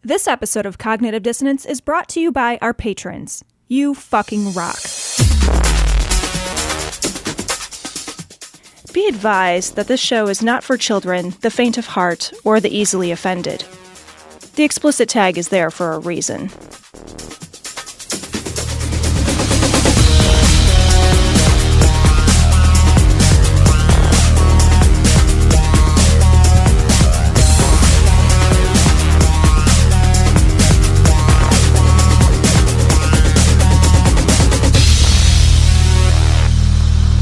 This episode of Cognitive Dissonance is brought to you by our patrons. You fucking rock. Be advised that this show is not for children, the faint of heart, or the easily offended. The explicit tag is there for a reason.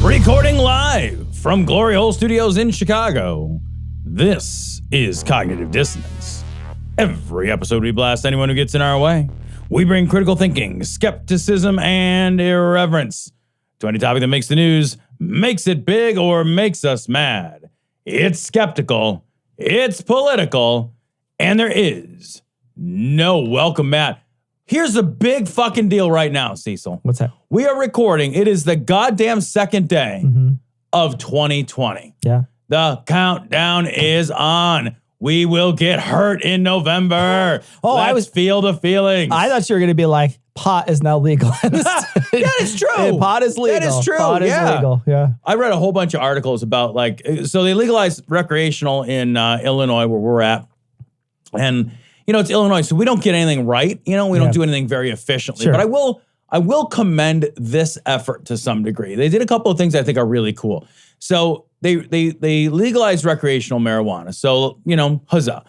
Recording live from Glory Hole Studios in Chicago, this is Cognitive Dissonance. Every episode we blast anyone who gets in our way. We bring critical thinking, skepticism, and irreverence to any topic that makes the news, makes it big, or makes us mad. It's skeptical, it's political, and there is no welcome mat. Here's the big fucking deal right now, Cecil. What's that? We are recording. It is the goddamn second day of 2020. Yeah. The countdown is on. We will get hurt in November. Oh, Let's feel the feelings. I thought you were going to be like, pot is now legal. That is true. Pot is legal. That is true. Pot is legal. Yeah. I read a whole bunch of articles about so they legalized recreational in Illinois where we're at. And it's Illinois, so we don't get anything right. We don't do anything very efficiently. Sure. But I will commend this effort to some degree. They did a couple of things I think are really cool. So they legalized recreational marijuana. So, huzzah.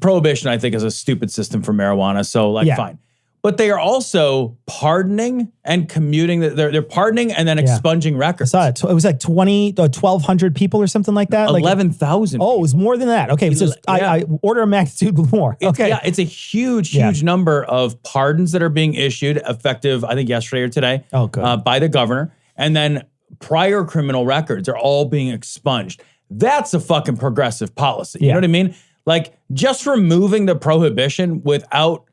Prohibition, I think, is a stupid system for marijuana. So, fine. But they are also pardoning and commuting. They're pardoning and then expunging records. I saw it. It was like 1,200 people or something like that. 11,000. Oh, it was more than that. Okay, so I order of magnitude more. Okay. It's a huge number of pardons that are being issued effective, I think, yesterday or today. Oh, good. By the governor. And then prior criminal records are all being expunged. That's a fucking progressive policy. You know what I mean? Like, just removing the prohibition without...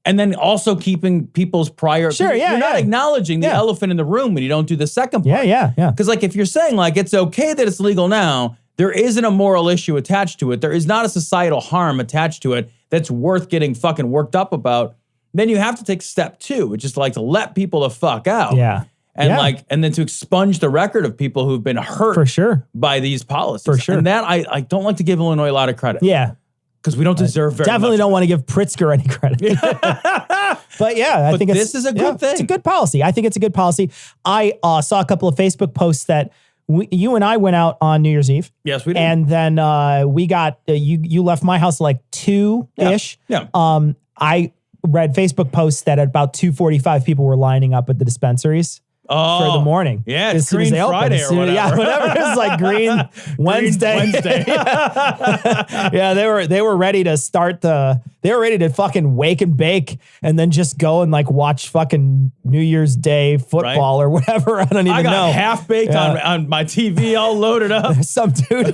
And then also keeping people's prior... Sure, You're not acknowledging the elephant in the room when you don't do the second part. Yeah. Because, if you're saying, it's okay that it's legal now, there isn't a moral issue attached to it. There is not a societal harm attached to it that's worth getting fucking worked up about. Then you have to take step two, which is to let people the fuck out. Yeah. And then to expunge the record of people who've been hurt for sure by these policies. For sure. And that, I don't like to give Illinois a lot of credit. Yeah. Because we don't deserve very Definitely much. Don't want to give Pritzker any credit. But I think this is a good thing. It's a good policy. I think it's a good policy. I saw a couple of Facebook posts that you and I went out on New Year's Eve. Yes, we did. And then we got, you left my house at 2-ish. Yeah. I read Facebook posts that at about 2:45 people were lining up at the dispensaries. For the morning. Yeah, it's Green Friday or whatever. Yeah, whatever. It's like Green Wednesday. Yeah, they were ready to start they were ready to fucking wake and bake and then just go and watch fucking New Year's Day football or whatever. I don't even know. I got half baked on my TV all loaded up. Some dude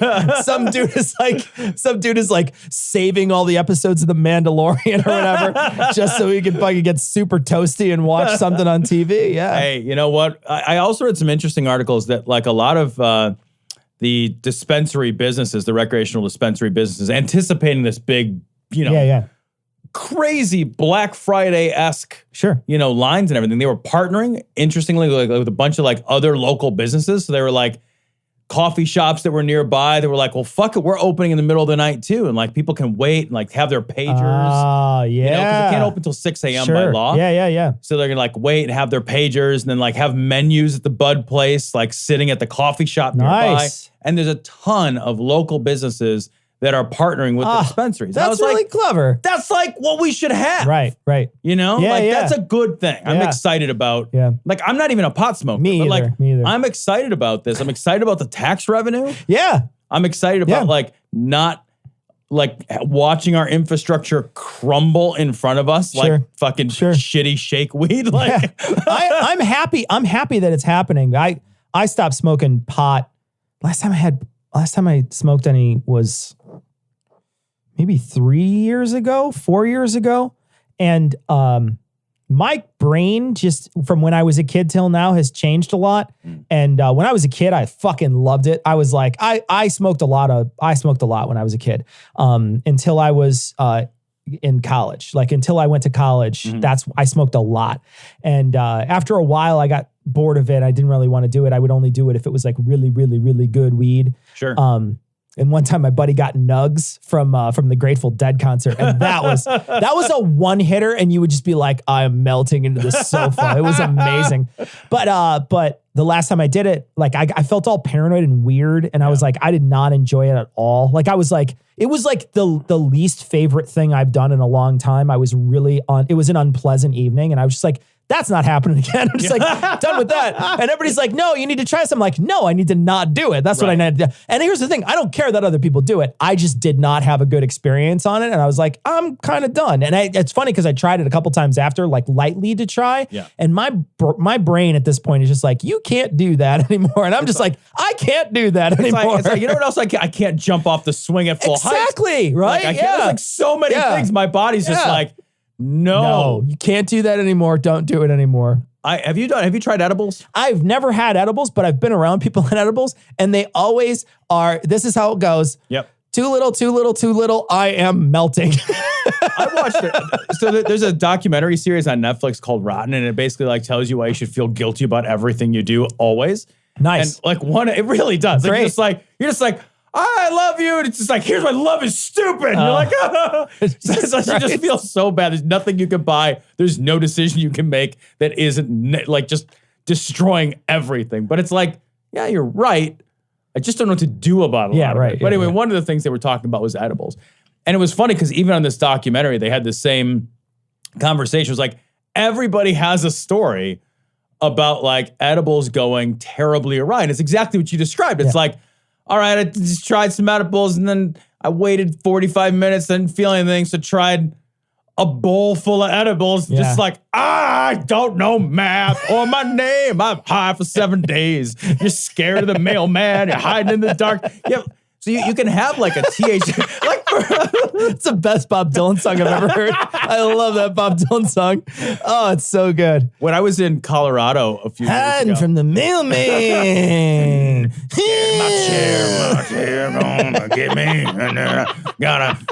is saving all the episodes of The Mandalorian or whatever just so he can fucking get super toasty and watch something on TV. Yeah. Hey, you know what? I also read some interesting articles that a lot of the dispensary businesses, the recreational dispensary businesses, anticipating this big, crazy Black Friday-esque, lines and everything. They were partnering, interestingly, with a bunch of other local businesses. So they were coffee shops that were nearby. They were well, fuck it, we're opening in the middle of the night too. And people can wait and have their pagers. Oh, yeah. Because they can't open until 6 a.m. by law. Yeah. So they're going to wait and have their pagers and then have menus at the bud place, sitting at the coffee shop nearby. Nice. And there's a ton of local businesses that are partnering with the dispensaries. That's really clever. That's what we should have. Right. That's a good thing. I'm excited about. Yeah. I'm not even a pot smoker. Me either. I'm excited about this. I'm excited about the tax revenue. Yeah. I'm excited about not watching our infrastructure crumble in front of us fucking shitty shake weed. I'm happy. I'm happy that it's happening. I stopped smoking pot. Last time I smoked any was maybe 4 years ago. And my brain just from when I was a kid till now has changed a lot. And when I was a kid, I fucking loved it. I was I smoked a lot when I was a kid, until I was in college. Like until I went to college, I smoked a lot. And after a while, I got bored of it. I didn't really want to do it. I would only do it if it was like really, really, really good weed. Sure. And one time my buddy got nugs from the Grateful Dead concert. And that was a one hitter. And you would just be like, I'm melting into the sofa. It was amazing. But the last time I did it, like I felt all paranoid and weird. And I was like, I did not enjoy it at all. Like I was like, it was like the least favorite thing I've done in a long time. It was an unpleasant evening. And I was just like, that's not happening again. I'm just like, done with that. And everybody's like, no, you need to try this. I'm like, no, I need to not do it. That's what I need to do. And here's the thing. I don't care that other people do it. I just did not have a good experience on it. And I was like, I'm kind of done. And it's funny because I tried it a couple times after, like lightly to try. Yeah. And my brain at this point is just like, you can't do that anymore. And I'm just like, I can't do that anymore. It's like, you know what else? I can't jump off the swing at full height. Exactly. Right. Like, there's like so many things. My body's just like, no, you can't do that anymore. Don't do it anymore. Have you tried edibles? I've never had edibles, but I've been around people in edibles and they always are. This is how it goes. Yep. Too little, too little, too little. I am melting. I watched it. So there's a documentary series on Netflix called Rotten, and it basically like tells you why you should feel guilty about everything you do always. Nice. And like it really does. Like, you're just like, I love you. And it's just like, here's my love is stupid. And you're like, you just feel so bad. There's nothing you can buy. There's no decision you can make that isn't like just destroying everything. But it's like, yeah, you're right. I just don't know what to do about it. Yeah, right. But anyway, one of the things they were talking about was edibles. And it was funny because even on this documentary, they had the same conversation. It was like, everybody has a story about like edibles going terribly awry. And it's exactly what you described. It's like, all right, I just tried some edibles and then I waited 45 minutes, didn't feel anything. So tried a bowl full of edibles, just like, I don't know math or my name. I'm high for 7 days. You're scared of the mailman. You're hiding in the dark. Yeah. So you can have like a THC. Like it's the best Bob Dylan song I've ever heard. I love that Bob Dylan song. Oh, it's so good. When I was in Colorado a few years Hiding ago. from the mailman. my chair, gonna get me.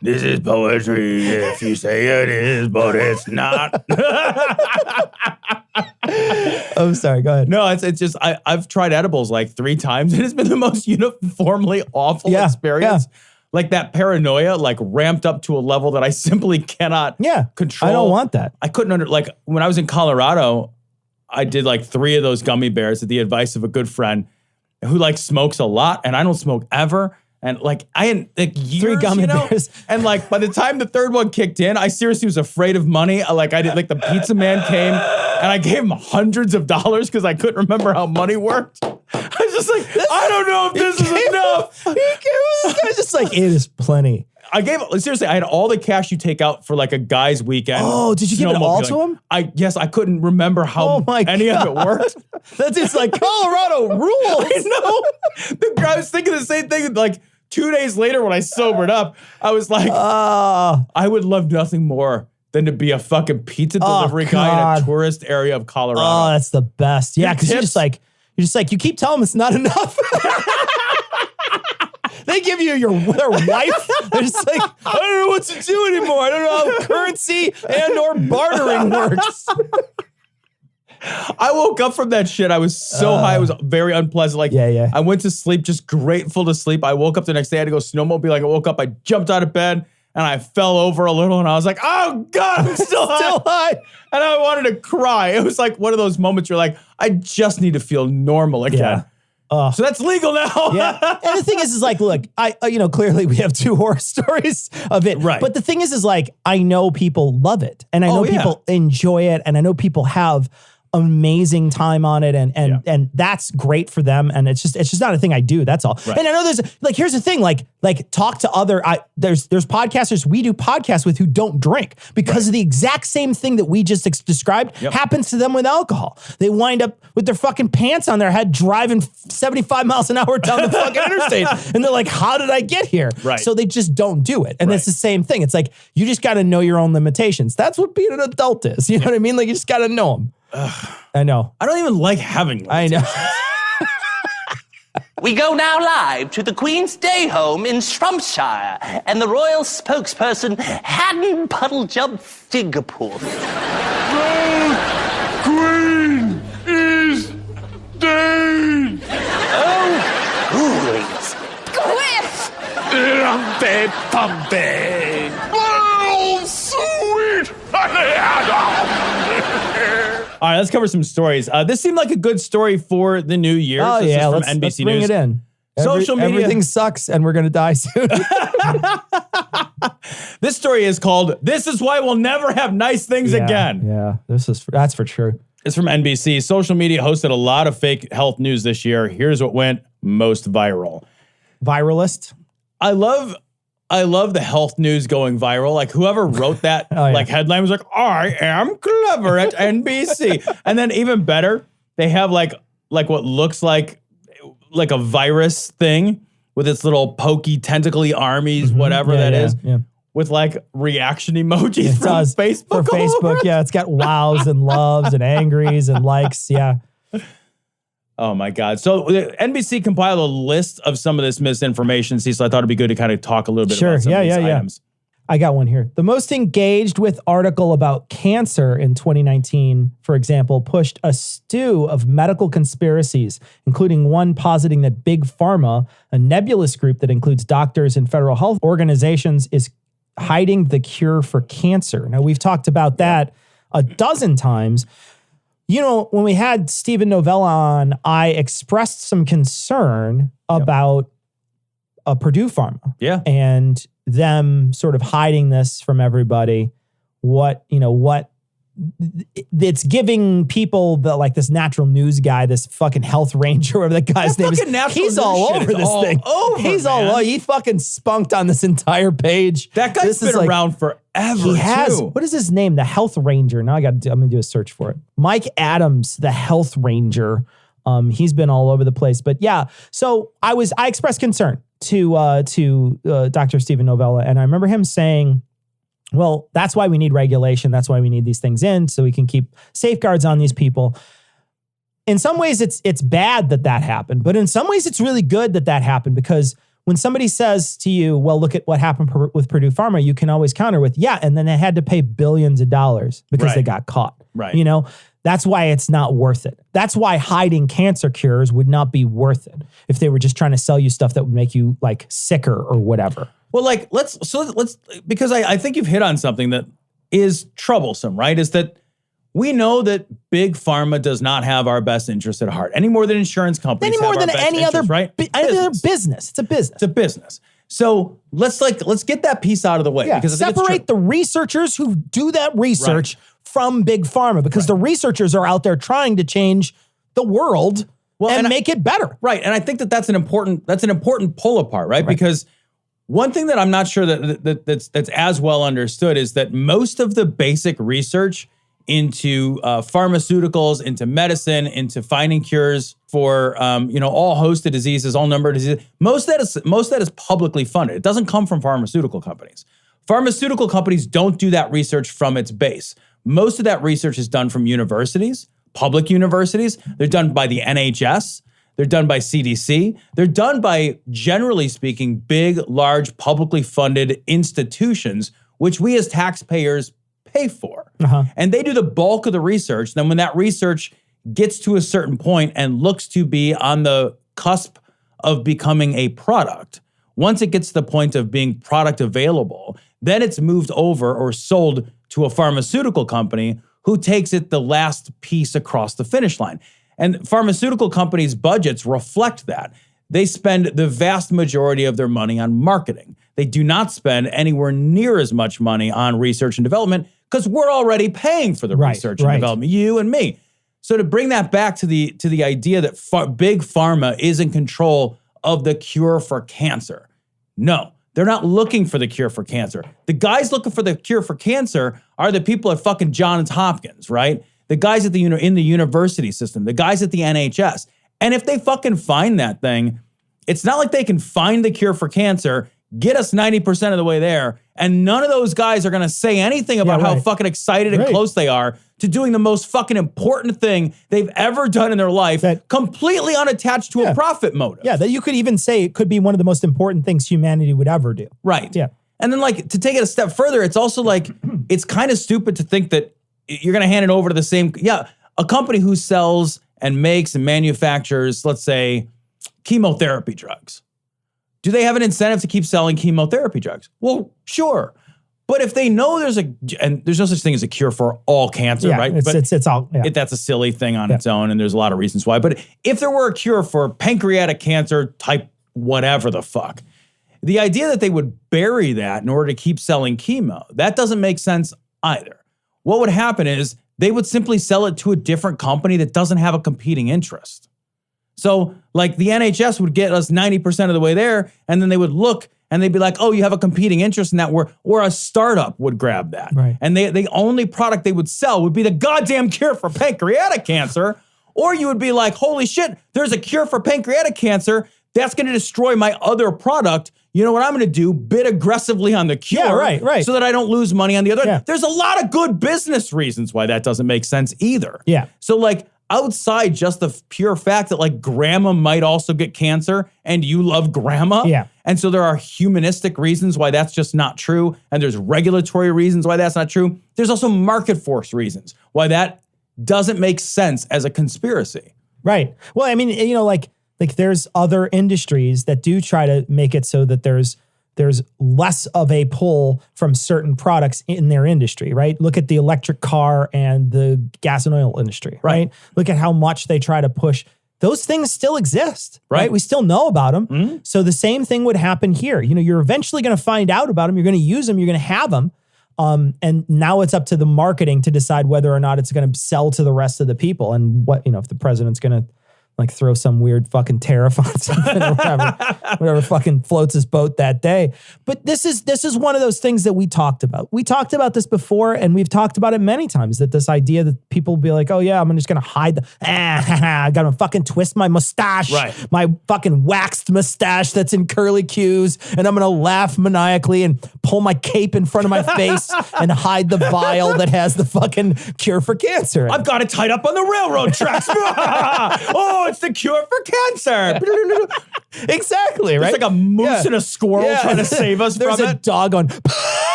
This is poetry if you say it is, but it's not. Oh, sorry. Go ahead. No, it's just I've tried edibles like 3 times and it's been the most uniformly awful experience. Yeah. Like that paranoia, like ramped up to a level that I simply cannot control. I don't want that. I couldn't like when I was in Colorado, I did like 3 of those gummy bears at the advice of a good friend who like smokes a lot and I don't smoke ever. And like I had like years, 3 gummy bears. And like by the time the 3rd one kicked in, I seriously was afraid of money. I did like the pizza man came and I gave him hundreds of dollars because I couldn't remember how money worked. I was just like, I don't know if this is enough. This guy's just like, it is plenty. I had all the cash you take out for like a guy's weekend. Oh, did you give it all to him? Yes, I couldn't remember how any of it worked. That's just like Colorado rules. I know. I was thinking the same thing. Like 2 days later when I sobered up, I was like, I would love nothing more than to be a fucking pizza delivery guy in a tourist area of Colorado. Oh, that's the best. Yeah, because you're just like, you keep telling them it's not enough. They give you their wife. They're just like, I don't know what to do anymore. I don't know how currency and or bartering works. I woke up from that shit. I was so high. It was very unpleasant. Like, I went to sleep just grateful to sleep. I woke up the next day. I had to go snowmobiling. I woke up. I jumped out of bed and I fell over a little and I was like, oh God, I'm still high. And I wanted to cry. It was like one of those moments you're like, I just need to feel normal again. Yeah. So that's legal now. Yeah. And the thing is like, look, clearly we have 2 horror stories of it. Right. But the thing is like, I know people love it and I know people enjoy it and I know people have amazing time on it and that's great for them and it's just not a thing I do, that's all. Right. And I know there's like, here's the thing, like talk to other there's podcasters we do podcasts with who don't drink because of the exact same thing that we just described happens to them with alcohol. They wind up with their fucking pants on their head driving 75 miles an hour down the fucking interstate and they're like, how did I get here? Right. So they just don't do it. And it's the same thing. It's like, you just got to know your own limitations. That's what being an adult is. You know what I mean? Like you just got to know them. I know. I don't even like having limitations. I know. We go now live to the Queen's Day Home in Shropshire and the royal spokesperson, Haddon Puddlejump Fingerpoof. The Queen is dead! Oh, ghoulies. Griff! Lumpy pumpy! Oh, sweet! All right, let's cover some stories. This seemed like a good story for the new year. Oh, This is yeah, from let's NBC bring News. it in. Social media. Everything sucks and we're going to die soon. This story is called "This is Why We'll Never Have Nice Things Again." Yeah, that's for sure. It's from NBC. Social media hosted a lot of fake health news this year. Here's what went most viral. Viralist. I love the health news going viral. Like whoever wrote that headline was like, "I am clever at NBC." And then even better, they have like what looks like a virus thing with its little pokey tentacly armies, whatever that is. Yeah. With like reaction emojis from does. Facebook. For all Facebook, over. yeah, it's got wows and loves and angries and likes, yeah. Oh my God. So NBC compiled a list of some of this misinformation, so I thought it'd be good to kind of talk a little bit about some of these items. I got one here. The most engaged with article about cancer in 2019, for example, pushed a stew of medical conspiracies, including one positing that Big Pharma, a nebulous group that includes doctors and federal health organizations, is hiding the cure for cancer. Now, we've talked about that a dozen times. You know, when we had Steven Novella on, I expressed some concern about Purdue Pharma. Yeah. And them sort of hiding this from everybody. What it's giving people this natural news guy, this fucking health ranger, whatever that guy's name is. He's all over this thing. He's all over. He fucking spunked on this entire page. That guy's been around forever. He has. Too. What is his name? The Health Ranger. Now I'm going to do a search for it. Mike Adams, the Health Ranger. He's been all over the place. But yeah, so I expressed concern to Dr. Steven Novella, and I remember him saying, well, that's why we need regulation. That's why we need these things in, so we can keep safeguards on these people. In some ways, it's bad that happened, but in some ways, it's really good that happened, because when somebody says to you, well, look at what happened with Purdue Pharma, you can always counter with, yeah, and then they had to pay billions of dollars because they got caught. Right. You know, that's why it's not worth it. That's why hiding cancer cures would not be worth it if they were just trying to sell you stuff that would make you like sicker or whatever. Well, let's because I think you've hit on something that is troublesome, right? Is that we know that Big Pharma does not have our best interest at heart any more than insurance companies Any more have than our best any interest, other right? any other business. It's a business. It's a business. So let's get that piece out of the way, because I think separate the researchers who do that research from Big Pharma, because the researchers are out there trying to change the world and make it better. Right. And I think that's an important pull apart, right? Because one thing that I'm not sure that's as well understood is that most of the basic research into pharmaceuticals, into medicine, into finding cures for all host of diseases, all number of diseases, most of that is publicly funded. It doesn't come from pharmaceutical companies. Pharmaceutical companies don't do that research from its base. Most of that research is done from universities, public universities. They're done by the NHS. They're done by CDC. They're done by, generally speaking, big, large, publicly funded institutions, which we as taxpayers pay for. And they do the bulk of the research. Then when that research gets to a certain point and looks to be on the cusp of becoming a product, once it gets to the point of being product available, then it's moved over or sold to a pharmaceutical company who takes it the last piece across the finish line. And pharmaceutical companies' budgets reflect that. They spend the vast majority of their money on marketing. They do not spend anywhere near as much money on research and development because we're already paying for the research and development, you and me. So to bring that back to the idea that Big Pharma is in control of the cure for cancer. No, they're not looking for the cure for cancer. The guys looking for the cure for cancer are the people at fucking Johns Hopkins, right? The guys at in the university system, the guys at the NHS. And if they fucking find that thing, it's not like they can find the cure for cancer, get us 90% of the way there. And none of those guys are going to say anything about how fucking excited and close they are to doing the most fucking important thing they've ever done in their life, completely unattached to a profit motive. Yeah, that you could even say it could be one of the most important things humanity would ever do. Right. Yeah. And then like to take it a step further, it's also like, it's kind of stupid to think that you're going to hand it over to the same, a company who sells and makes and manufactures, let's say, chemotherapy drugs. Do they have an incentive to keep selling chemotherapy drugs? Well, sure. But if they know there's no such thing as a cure for all cancer, right? It's all, that's a silly thing on its own, and there's a lot of reasons why. But if there were a cure for pancreatic cancer type whatever the fuck, the idea that they would bury that in order to keep selling chemo, that doesn't make sense either. What would happen is they would simply sell it to a different company that doesn't have a competing interest. So like the NHS would get us 90% of the way there, and then they would look and they'd be like, oh, you have a competing interest in that, or a startup would grab that. Right. And the only product they would sell would be the goddamn cure for pancreatic cancer. Or you would be like, holy shit, there's a cure for pancreatic cancer. That's going to destroy my other product. You know what I'm going to do? Bid aggressively on the cure. Yeah, right. So that I don't lose money on the other. Yeah. There's a lot of good business reasons why that doesn't make sense either. Yeah. So like, outside just the pure fact that like grandma might also get cancer and you love grandma. Yeah. And so there are humanistic reasons why that's just not true. And there's regulatory reasons why that's not true. There's also market force reasons why that doesn't make sense as a conspiracy. Right. Well, I mean, you know, like there's other industries that do try to make it so that there's less of a pull from certain products in their industry, right? Look at the electric car and the gas and oil industry, right? Look at how much they try to push. Those things still exist, right? We still know about them. Mm-hmm. So the same thing would happen here. You know, you're eventually going to find out about them. You're going to use them. You're going to have them. And now it's up to the marketing to decide whether or not it's going to sell to the rest of the people. And what, you know, if the president's going to like throw some weird fucking tariff on something or whatever fucking floats his boat that day. But this is one of those things that we talked about. We talked about this before, and we've talked about it many times, that this idea that people be like, oh yeah, I'm just going to hide I got to fucking twist my mustache, my fucking waxed mustache that's in curly cues, and I'm going to laugh maniacally and pull my cape in front of my face and hide the vial that has the fucking cure for cancer. I've got it tied up on the railroad tracks. Oh, it's the cure for cancer. Exactly, right? It's like a moose and a squirrel trying to save us There's from it. There's a dog on.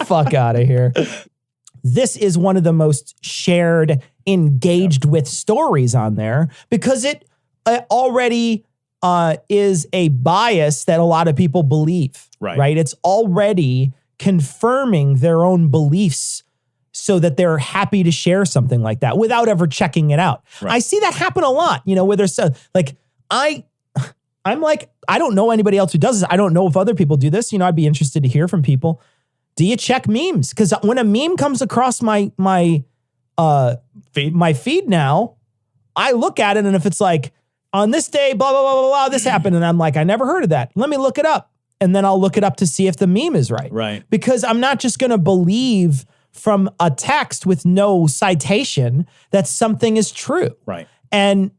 Fuck out of here. This is one of the most shared, engaged with stories on there because it already is a bias that a lot of people believe, right? It's already confirming their own beliefs so that they're happy to share something like that without ever checking it out. Right. I see that happen a lot, you know, where there's like, I'm like, I don't know anybody else who does this. I don't know if other people do this. You know, I'd be interested to hear from people. Do you check memes? Because when a meme comes across my feed now, I look at it, and if it's like, on this day, blah, blah, blah, blah, blah, this happened, and I'm like, I never heard of that. Let me look it up. And then I'll look it up to see if the meme is right. Right. Because I'm not just going to believe from a text with no citation that something is true. Right. And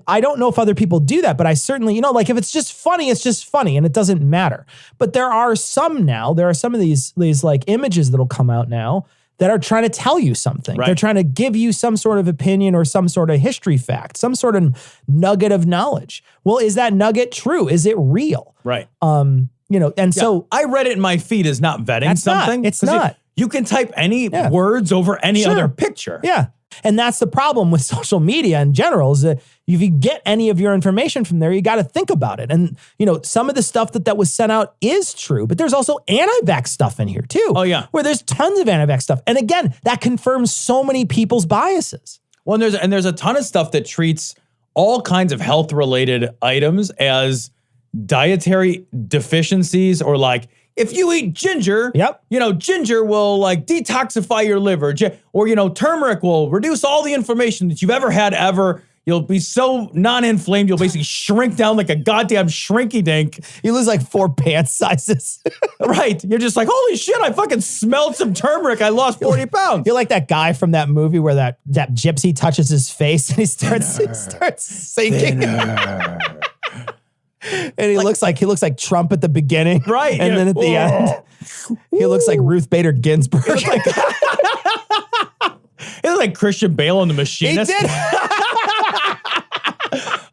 I don't know if other people do that, but I certainly, you know, like if it's just funny, it's just funny and it doesn't matter. But there are some of these like images that'll come out now that are trying to tell you something. Right. They're trying to give you some sort of opinion or some sort of history fact, some sort of nugget of knowledge. Well, is that nugget true? Is it real? Right. You know, and so I read it in my feed as not vetting something. It's not. You can type any words over any other picture. Yeah. And that's the problem with social media in general, is that if you get any of your information from there, you got to think about it. And, you know, some of the stuff that was sent out is true, but there's also anti-vax stuff in here too. Oh, yeah. Where there's tons of anti-vax stuff. And again, that confirms so many people's biases. Well, and there's a ton of stuff that treats all kinds of health-related items as dietary deficiencies, or like, if you eat ginger, you know, ginger will like detoxify your liver, or, you know, turmeric will reduce all the inflammation that you've ever had ever. You'll be so non-inflamed, you'll basically shrink down like a goddamn shrinky dink. You lose like 4 pant sizes. Right. You're just like, holy shit, I fucking smelled some turmeric. I lost 40 pounds. You're like that guy from that movie where that gypsy touches his face and he starts sinking. And he looks like Trump at the beginning. Right. And then at the end, he looks like Ruth Bader Ginsburg. It was like Christian Bale in The Machine. He did.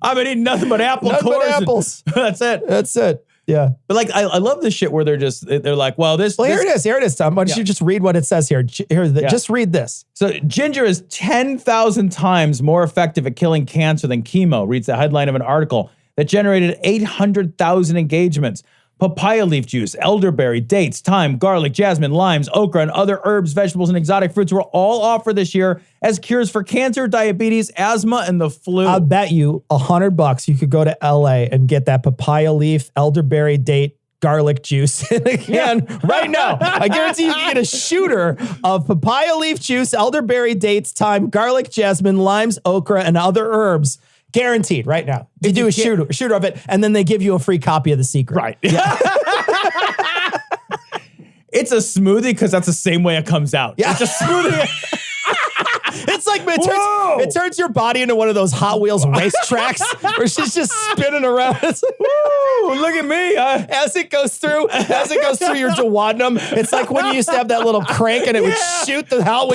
I've been eating nothing but apple Nothing but cores. apples. That's it. That's it. Yeah. But like, I love this shit where they're like, well, this. Well, here it is. Here it is, Tom. Why don't you just read what it says here? Just read this. So ginger is 10,000 times more effective at killing cancer than chemo, reads the headline of an article that generated 800,000 engagements. Papaya leaf juice, elderberry, dates, thyme, garlic, jasmine, limes, okra, and other herbs, vegetables, and exotic fruits were all offered this year as cures for cancer, diabetes, asthma, and the flu. I'll bet you $100 you could go to LA and get that papaya leaf, elderberry, date, garlic juice in a can right now. I guarantee you can get a shooter of papaya leaf juice, elderberry, dates, thyme, garlic, jasmine, limes, okra, and other herbs. Guaranteed right now. You do a shooter of it, and then they give you a free copy of The Secret. Right. Yeah. It's a smoothie because that's the same way it comes out. Yeah. It's a smoothie. It's like it turns your body into one of those Hot Wheels racetracks where she's just spinning around. It's like, Woo, look at me. as it goes through your duodenum, it's like when you used to have that little crank and it would shoot the Hot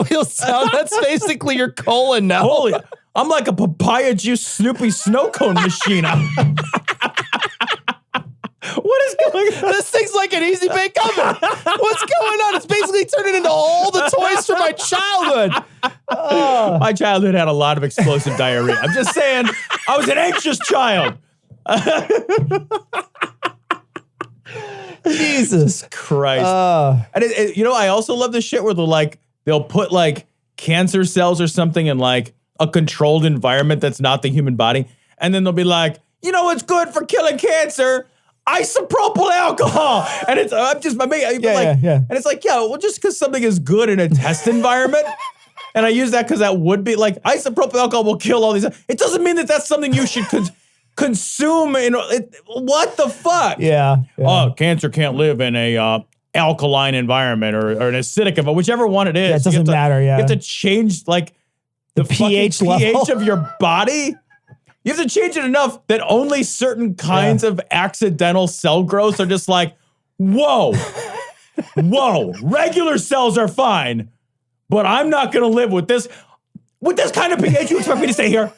Wheels down. That's basically your colon now. Holy, I'm like a papaya juice Snoopy snow cone machine. What is going on? This thing's like an easy bake oven. What's going on? It's basically turning into all the toys from my childhood. My childhood had a lot of explosive diarrhea. I'm just saying, I was an anxious child. Jesus Christ. And I also love this shit where they'll put like cancer cells or something in like a controlled environment that's not the human body. And then they'll be like, you know what's good for killing cancer? Isopropyl alcohol. And it's, And it's like, just because something is good in a test environment, and I use that because that would be like, isopropyl alcohol will kill all these. It doesn't mean that that's something you should consume. What the fuck? Yeah. Oh, cancer can't live in a alkaline environment or an acidic environment, whichever one it is. Yeah, it doesn't matter, You have to change like the pH level. pH of your body. You have to change it enough that only certain kinds of accidental cell growths are just like, whoa, regular cells are fine, but I'm not going to live with this. With this kind of pH, you expect me to stay here?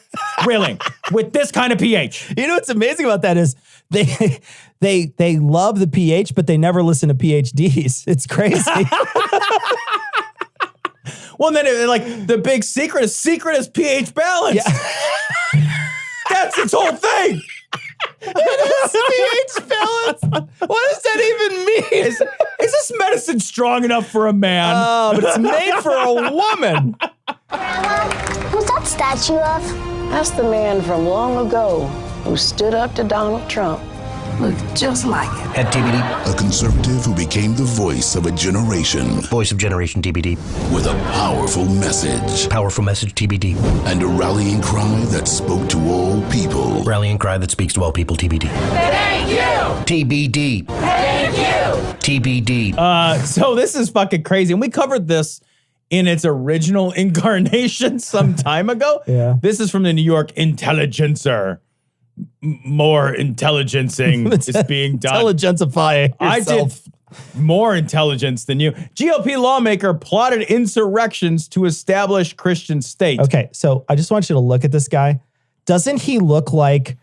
Really? With this kind of pH? You know what's amazing about that is they love the pH, but they never listen to PhDs. It's crazy. Well, then the big secret is pH balance. Yeah. That's its whole thing. It is pH balance. What does that even mean? Is this medicine strong enough for a man? But it's made for a woman. Who's that statue of? That's the man from long ago who stood up to Donald Trump. Looked just like him. At TBD. A conservative who became the voice of a generation. Voice of Generation TBD. With a powerful message. Powerful message TBD. And a rallying cry that spoke to all people. Rallying cry that speaks to all people TBD. Thank you! TBD. Thank you! TBD. So this is fucking crazy. And we covered this in its original incarnation some time ago. Yeah. This is from the New York Intelligencer. More intelligencing is being done. Intelligensify yourself. I did more intelligence than you. GOP lawmaker plotted insurrections to establish Christian state. Okay, so I just want you to look at this guy. Doesn't he look like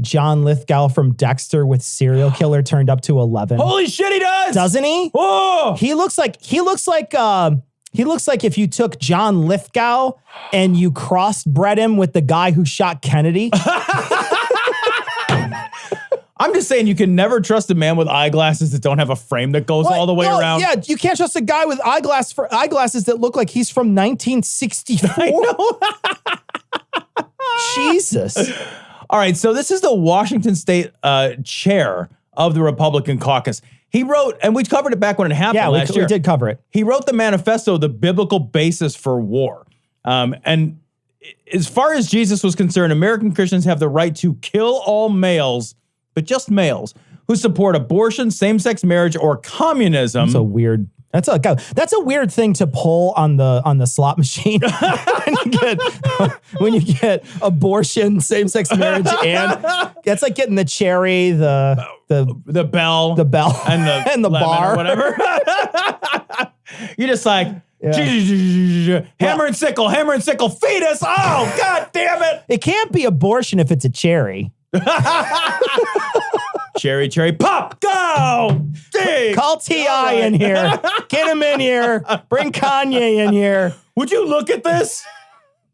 John Lithgow from Dexter with serial killer turned up to 11? Holy shit, he does! Doesn't he? Oh! He looks like if you took John Lithgow and you crossbred him with the guy who shot Kennedy. I'm just saying you can never trust a man with eyeglasses that don't have a frame that goes all the way around. Yeah, you can't trust a guy with eyeglasses that look like he's from 1964. I know. Jesus. All right, so this is the Washington State chair of the Republican caucus. He wrote, and we covered it back when it happened last year. We did cover it. He wrote the manifesto, The Biblical Basis for War. And as far as Jesus was concerned, American Christians have the right to kill all males, but just males, who support abortion, same-sex marriage, or communism. It's a weird That's a weird thing to pull on the slot machine when you get abortion, same-sex marriage, and that's like getting the cherry, the bell, and the bar or whatever. You're just like hammer and sickle, fetus. Oh, God damn it! It can't be abortion if it's a cherry. Cherry, pop, go! Dig. Call T.I. in here. Get him in here. Bring Kanye in here. Would you look at this?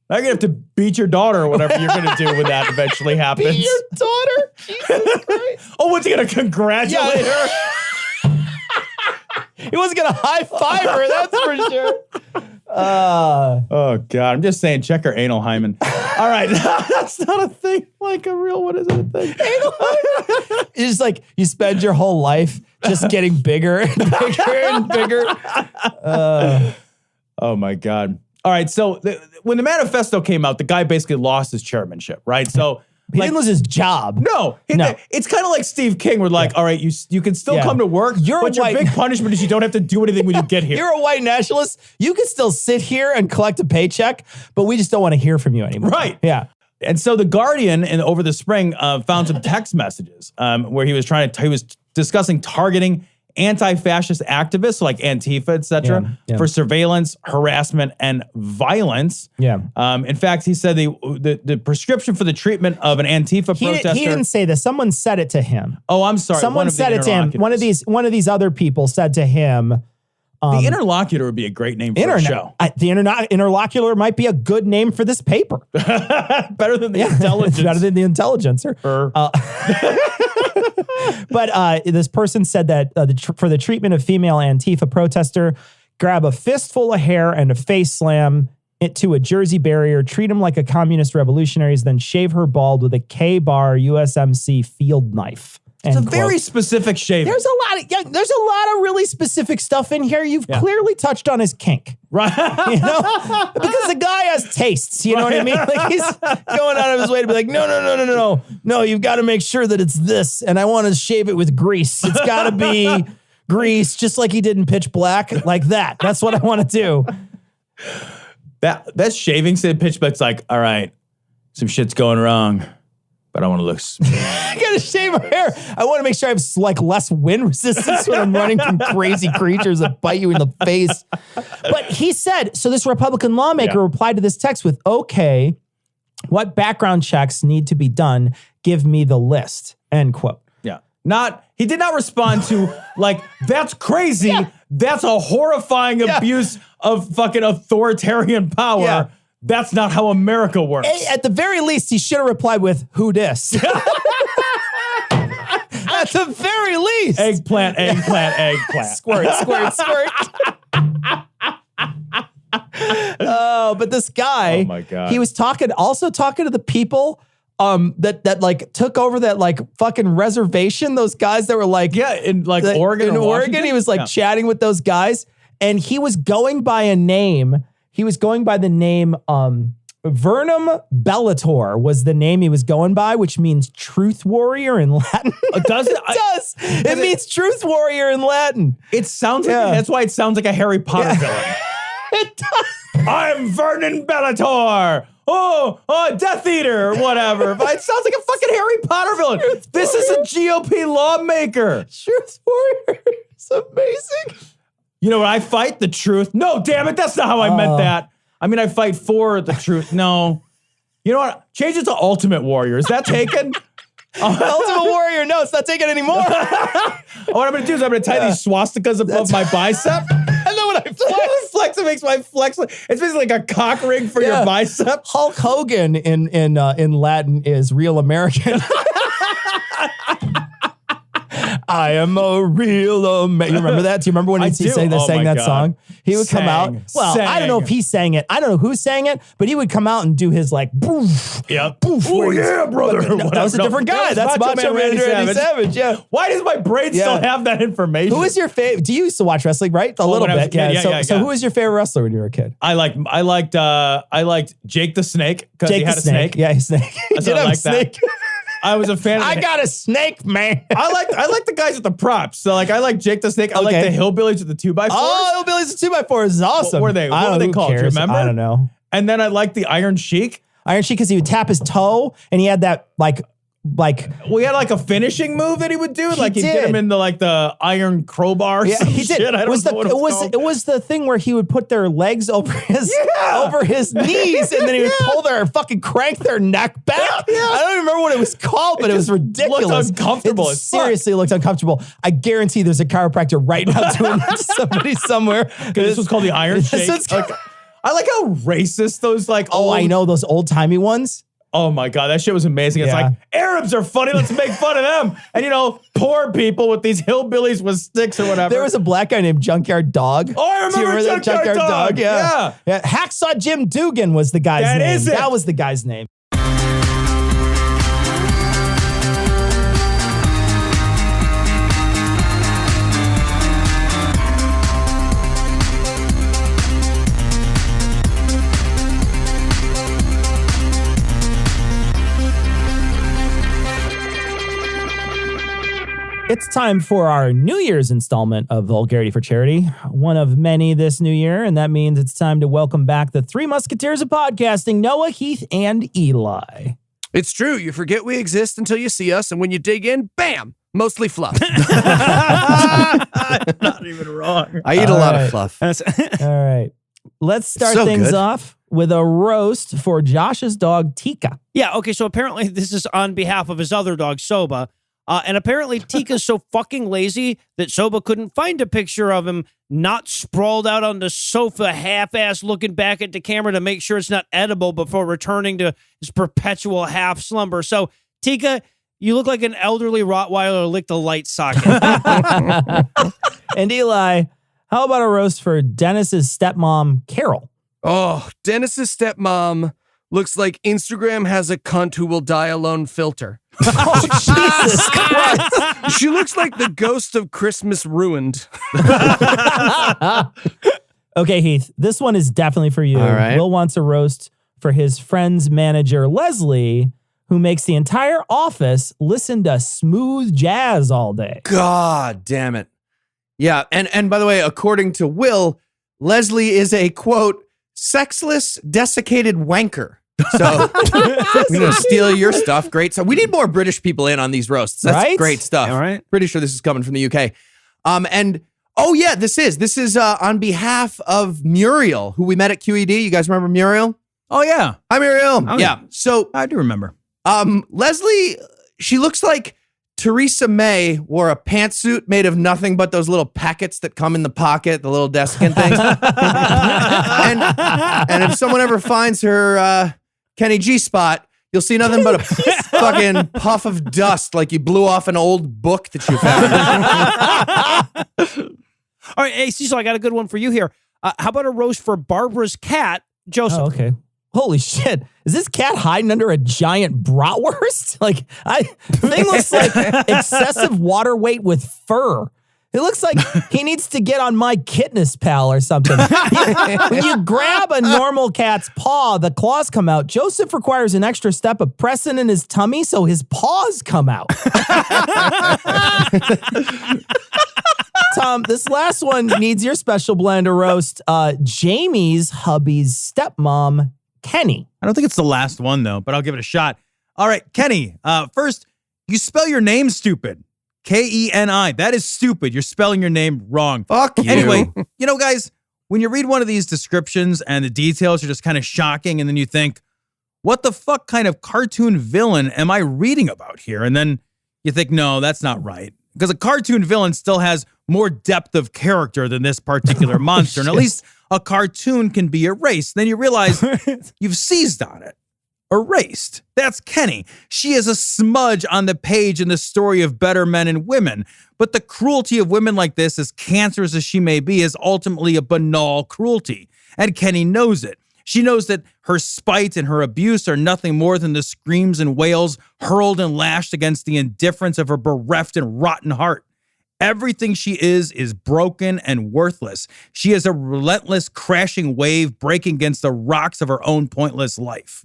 I'm gonna have to beat your daughter or whatever you're gonna do when that eventually happens. Beat your daughter? Jesus Christ. Oh, what's he gonna congratulate her? He wasn't gonna high five her, that's for sure. Oh God, I'm just saying, check her anal hymen. All right, that's not a thing. Like a real, what is it a thing? Anal hymen. It's just like you spend your whole life just getting bigger and bigger and bigger. Oh my God. All right, so when the manifesto came out, the guy basically lost his chairmanship, right? So he didn't lose his job. No. It's kind of like Steve King. We're like, all right, you can still come to work, but your big punishment is you don't have to do anything when you get here. You're a white nationalist. You can still sit here and collect a paycheck, but we just don't want to hear from you anymore. Right. Yeah. And so the Guardian, over the spring, found some text messages where he was discussing targeting anti-fascist activists like Antifa, etc., for surveillance, harassment, and violence. Yeah. In fact, he said the prescription for the treatment of an Antifa protester. He didn't say this. Someone said it to him. Oh, I'm sorry. Someone said it to him. One of these other people said to him. The Interlocutor would be a great name for a show. The Interlocutor might be a good name for this paper. Better than the Intelligence. Better than the Intelligencer. But this person said that for the treatment of female Antifa protester, grab a fistful of hair and a face slam it to a Jersey barrier, treat him like a communist revolutionaries, then shave her bald with a K-bar USMC field knife. It's a very specific shaving. There's a lot of really specific stuff in here. You've clearly touched on his kink. Right. You know? Because the guy has tastes, you know what I mean? Like he's going out of his way to be like, no, you've got to make sure that it's this. And I want to shave it with grease. It's got to be grease, just like he did in Pitch Black, like that. That's what I want to do. That shaving said Pitch Black's like, all right, some shit's going wrong. But I want to look. I gotta shave my hair. I want to make sure I have like less wind resistance when I'm running from crazy creatures that bite you in the face. But he said, so this Republican lawmaker replied to this text with, okay, what background checks need to be done? Give me the list, end quote. Yeah. He did not respond to like, that's crazy. Yeah. That's a horrifying abuse of fucking authoritarian power. Yeah. That's not how America works. At the very least, he should have replied with, who dis? At the very least. Eggplant. Squirt. Oh, but this guy, oh my God. He was talking to the people that like took over that like fucking reservation, those guys that were like in like Oregon. In Oregon, he was like chatting with those guys, and he was going by a name. He was going by the name Vernum Bellator was the name he was going by, which means truth warrior in Latin. Does it? It means truth warrior in Latin. It sounds like that's why it sounds like a Harry Potter villain. It does. I'm Vernon Bellator. Oh, Death Eater or whatever. But it sounds like a fucking Harry Potter villain. This is a GOP lawmaker. Truth warrior. It's amazing. You know what? I fight the truth. No, damn it. That's not how I meant that. I mean, I fight for the truth. No. You know what? Change it to Ultimate Warrior. Is that taken? Ultimate Warrior. No, it's not taken anymore. What I'm going to do is I'm going to tie these swastikas above my bicep. And then when I flex, it makes my flex. It's basically like a cock ring for your bicep. Hulk Hogan in Latin is real American. I am a real American. You remember that? Do you remember when he sang that song? He would come out. Well, I don't know if he sang it. I don't know who sang it, but he would come out and do his like boof. Yeah. Boof. Oh yeah, brother. That was a different guy. That's Macho Man Randy Savage. Yeah. Why does my brain still have that information? Who is your favorite? Do you used to watch wrestling, right? A little bit. So who was your favorite wrestler when you were a kid? I liked Jake the Snake because he had a snake. Yeah, he snake. He did have a snake. I was a fan of I got a snake, man. I like the guys with the props. So like I like Jake the Snake. I like the hillbillies with the 2x4s. Oh, hillbillies with 2x4 is awesome. What were they? What were they called? Do you remember? I don't know. And then I like the Iron Sheik. Iron Sheik, because he would tap his toe and he had that like we had like a finishing move that he would do. Like he'd get him into like the iron crowbar. Or some he did. Shit. I don't know what it was the thing where he would put their legs over his knees and then he would pull their crank their neck back. Yeah. I don't even remember what it was called, but it was ridiculous. Looked uncomfortable. It seriously looked uncomfortable. I guarantee there's a chiropractor right now doing that to somebody somewhere. This was called the Iron Shake. I like how racist those I know those old timey ones. Oh my God, that shit was amazing. It's like, Arabs are funny, let's make fun of them. And poor people with these hillbillies with sticks or whatever. There was a black guy named Junkyard Dog. Oh, I remember that Junkyard Dog. Yeah. Hacksaw Jim Dugan was the guy's name. That is it. That was the guy's name. It's time for our New Year's installment of Vulgarity for Charity, one of many this new year, and that means it's time to welcome back the three musketeers of podcasting, Noah, Heath, and Eli. It's true. You forget we exist until you see us, and when you dig in, bam, mostly fluff. Not even wrong. I eat a lot of fluff. All right. Let's start things off with a roast for Josh's dog, Tika. Yeah, okay, so apparently this is on behalf of his other dog, Soba. And apparently Tika's so fucking lazy that Soba couldn't find a picture of him not sprawled out on the sofa, half-ass looking back at the camera to make sure it's not edible before returning to his perpetual half slumber. So, Tika, you look like an elderly Rottweiler licked a light socket. And Eli, how about a roast for Dennis's stepmom, Carol? Oh, Dennis's stepmom looks like Instagram has a cunt who will die alone filter. Oh, Jesus Christ. She looks like the ghost of Christmas ruined. Okay, Heath, this one is definitely for you. All right. Will wants a roast for his friend's manager, Leslie, who makes the entire office listen to smooth jazz all day. God damn it. Yeah, and by the way, according to Will, Leslie is a, quote, sexless, desiccated wanker. So we're going to steal your stuff. Great. So we need more British people in on these roasts. That's great stuff. All right. Pretty sure this is coming from the UK. And oh yeah, this is on behalf of Muriel, who we met at QED. You guys remember Muriel? Oh yeah. Hi Muriel. Oh, yeah. So I do remember. Leslie, she looks like Theresa May wore a pantsuit made of nothing but those little packets that come in the pocket, the little desiccant things. and if someone ever finds her Kenny G spot, you'll see nothing but a fucking puff of dust like you blew off an old book that you found. All right, hey, Cecil, I got a good one for you here. How about a roast for Barbara's cat, Joseph? Oh, okay. Holy shit. Is this cat hiding under a giant bratwurst? Thing looks like excessive water weight with fur. It looks like he needs to get on My Kitness Pal or something. When you grab a normal cat's paw, the claws come out. Joseph requires an extra step of pressing in his tummy so his paws come out. Tom, this last one needs your special blend to roast Jamie's hubby's stepmom, Kenny. I don't think it's the last one, though, but I'll give it a shot. All right, Kenny, first, you spell your name stupid. K-E-N-I. That is stupid. You're spelling your name wrong. Fuck you. Anyway, guys, when you read one of these descriptions and the details are just kind of shocking, and then you think, what the fuck kind of cartoon villain am I reading about here? And then you think, no, that's not right. Because a cartoon villain still has more depth of character than this particular monster. And at least a cartoon can be erased. Then you realize you've seized on it. Erased. That's Kenny. She is a smudge on the page in the story of better men and women. But the cruelty of women like this, as cancerous as she may be, is ultimately a banal cruelty. And Kenny knows it. She knows that her spite and her abuse are nothing more than the screams and wails hurled and lashed against the indifference of her bereft and rotten heart. Everything she is broken and worthless. She is a relentless crashing wave breaking against the rocks of her own pointless life.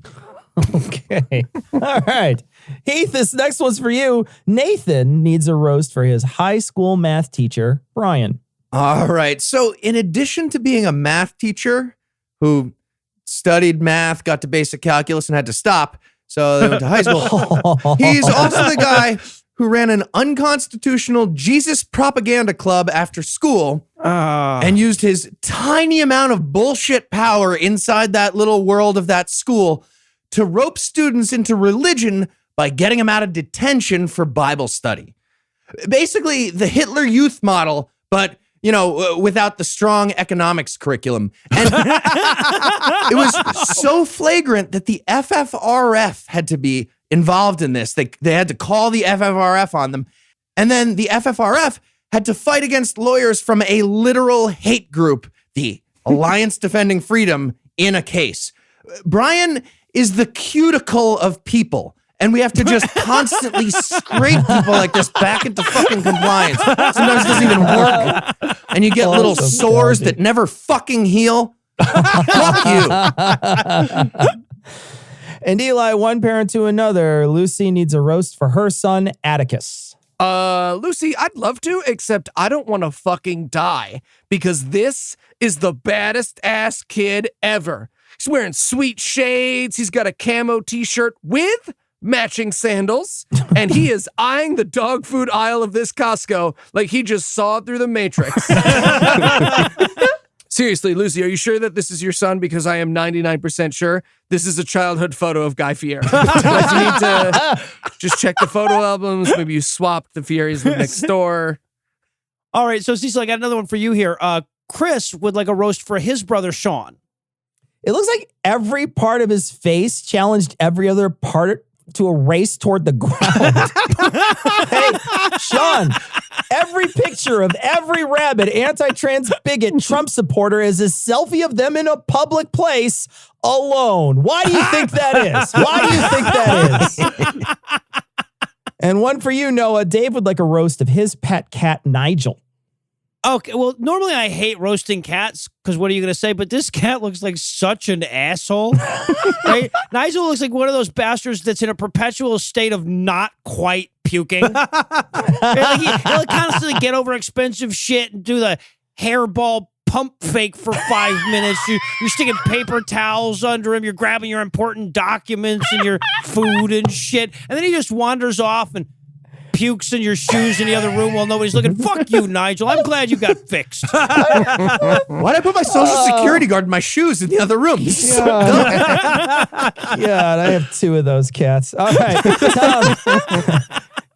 Okay. All right. Heath, this next one's for you. Nathan needs a roast for his high school math teacher, Brian. All right. So, in addition to being a math teacher who studied math, got to basic calculus, and had to stop, so they went to high school, he's also the guy who ran an unconstitutional Jesus propaganda club after school and used his tiny amount of bullshit power inside that little world of that school to rope students into religion by getting them out of detention for Bible study. Basically, the Hitler Youth model, but without the strong economics curriculum. And it was so flagrant that the FFRF had to be involved in this. They had to call the FFRF on them. And then the FFRF had to fight against lawyers from a literal hate group, the Alliance Defending Freedom, in a case. Brian is the cuticle of people. And we have to just constantly scrape people like this back into fucking compliance. Sometimes it doesn't even work. And you get little sores that never fucking heal. Fuck you. And Eli, one parent to another, Lucy needs a roast for her son, Atticus. Lucy, I'd love to, except I don't want to fucking die because this is the baddest ass kid ever. He's wearing sweet shades. He's got a camo t-shirt with matching sandals, and he is eyeing the dog food aisle of this Costco like he just saw through the Matrix. Seriously, Lucy, are you sure that this is your son? Because I am 99% sure this is a childhood photo of Guy Fieri. Like, you need to just check the photo albums. Maybe you swapped the Fieris next door. All right, so Cecil, I got another one for you here. Chris would like a roast for his brother, Sean. It looks like every part of his face challenged every other part to a race toward the ground. Hey, Sean, every picture of every rabid anti-trans bigot Trump supporter is a selfie of them in a public place alone. Why do you think that is? Why do you think that is? And one for you, Noah. Dave would like a roast of his pet cat, Nigel. Okay, well, normally I hate roasting cats because what are you going to say? But this cat looks like such an asshole. Right? Nigel looks like one of those bastards that's in a perpetual state of not quite puking. He'll constantly get over expensive shit and do the hairball pump fake for 5 minutes. You're sticking paper towels under him. You're grabbing your important documents and your food and shit. And then he just wanders off and pukes in your shoes in the other room while nobody's looking. Fuck you, Nigel. I'm glad you got fixed. Why'd I put my social security guard in my shoes in the other room? This is so dumb. Yeah, and I have 2 of those cats. All right, Tom.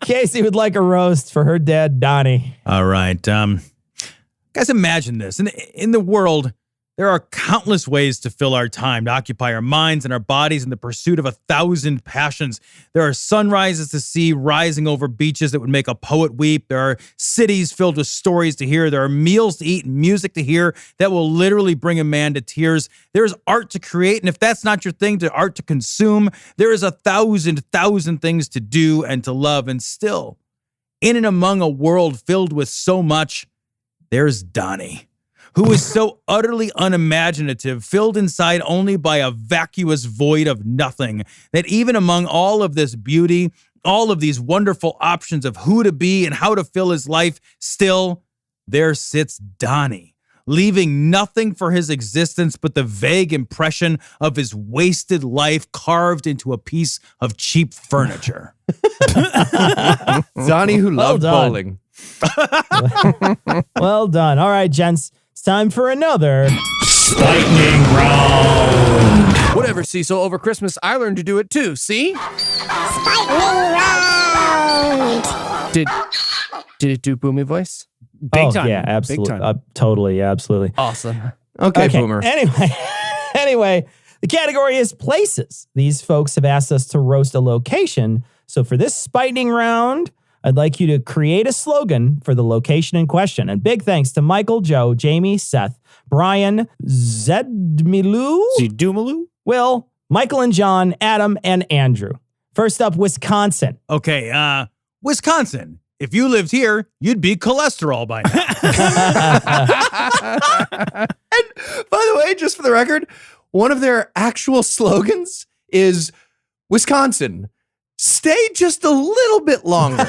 Casey would like a roast for her dad, Donnie. All right. Guys, imagine this. In the world, there are countless ways to fill our time, to occupy our minds and our bodies in the pursuit of 1,000 passions. There are sunrises to see rising over beaches that would make a poet weep. There are cities filled with stories to hear. There are meals to eat and music to hear that will literally bring a man to tears. There is art to create, and if that's not your thing, to art to consume, there is 1,000 things to do and to love. And still, in and among a world filled with so much, there's Donnie, who is so utterly unimaginative, filled inside only by a vacuous void of nothing, that even among all of this beauty, all of these wonderful options of who to be and how to fill his life, still, there sits Donnie, leaving nothing for his existence but the vague impression of his wasted life carved into a piece of cheap furniture. Donnie who loved bowling. Well done. All right, gents. It's time for another lightning round. Whatever, Cecil. Over Christmas, I learned to do it too. See? Lightning round. Did it do Boomy voice? Big time. Yeah, absolutely. Big time. Totally, absolutely. Awesome. Okay, Boomer. Anyway, the category is places. These folks have asked us to roast a location. So for this spiting round, I'd like you to create a slogan for the location in question. And big thanks to Michael, Joe, Jamie, Seth, Brian, Zedmilu, Will, Michael and John, Adam, and Andrew. First up, Wisconsin. Okay, Wisconsin. If you lived here, you'd be cholesterol by now. And by the way, just for the record, one of their actual slogans is Wisconsin, stay just a little bit longer.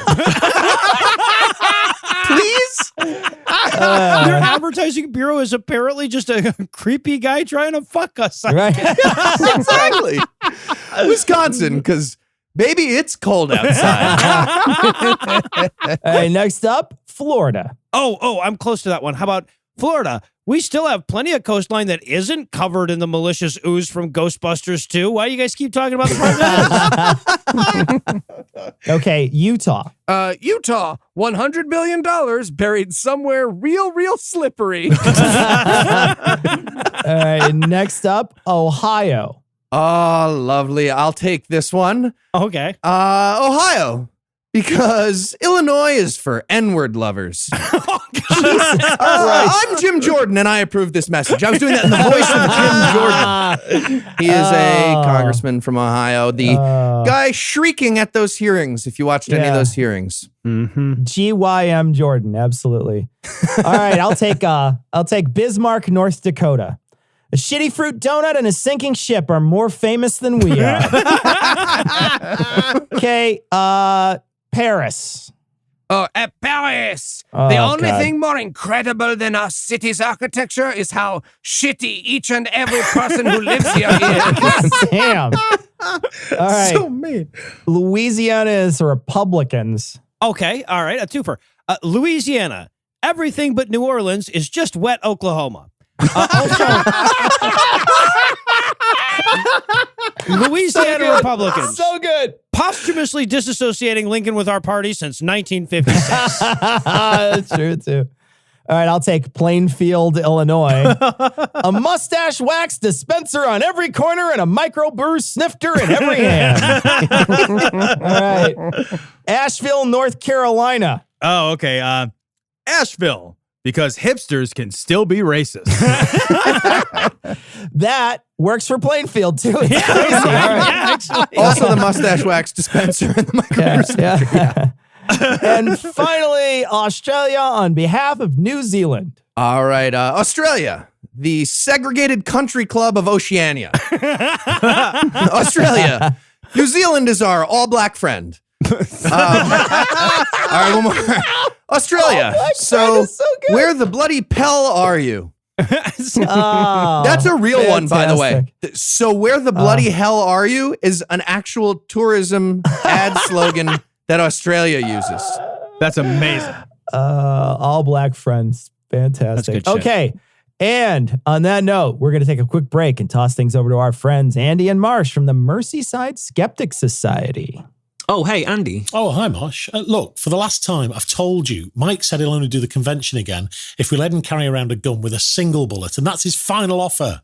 Please? Their advertising bureau is apparently just a creepy guy trying to fuck us. Right. Exactly. Wisconsin, because baby, it's cold outside. All right, next up, Florida. Oh, I'm close to that one. How about Florida? We still have plenty of coastline that isn't covered in the malicious ooze from Ghostbusters 2. Why do you guys keep talking about the part? Okay, Utah. Utah, $100 billion buried somewhere real slippery. All right, next up, Ohio. Oh, lovely. I'll take this one. Okay. Ohio. Because Illinois is for N-word lovers. I'm Jim Jordan, and I approve this message. I was doing that in the voice of Jim Jordan. He is a congressman from Ohio. The guy shrieking at those hearings, if you watched any of those hearings. Mm-hmm. GYM Jordan, absolutely. All right, I'll take Bismarck, North Dakota. A shitty fruit donut and a sinking ship are more famous than we are. Okay, Paris. Oh, at Paris. The only thing more incredible than our city's architecture is how shitty each and every person who lives here is. Damn. All right. So mean. Louisiana is Republicans. Okay, all right, a twofer. Louisiana. Everything but New Orleans is just wet Oklahoma. Louisiana Republicans. So good. Posthumously disassociating Lincoln with our party since 1956. That's true, too. All right, I'll take Plainfield, Illinois. A mustache wax dispenser on every corner and a microbrew snifter in every hand. All right. Asheville, North Carolina. Oh, okay. Asheville, because hipsters can still be racist. That works for Plainfield, too. It's Yeah, crazy. All right. yeah, actually. Also the mustache wax dispenser and the microbrew. Yeah. And finally, Australia on behalf of New Zealand. All right, Australia, the segregated country club of Oceania. Australia, New Zealand is our all-black friend. All right, one more. Australia, so where the bloody hell are you? That's a real one, by the way. So where the bloody hell are you is an actual tourism ad slogan that Australia uses. That's amazing. All black friends. Fantastic. That's good shit. Okay. And on that note, we're going to take a quick break and toss things over to our friends, Andy and Marsh from the Merseyside Skeptic Society. Oh, hey, Andy. Oh, hi, Mosh. Look, for the last time, I've told you, Mike said he'll only do the convention again if we let him carry around a gun with a single bullet, and that's his final offer.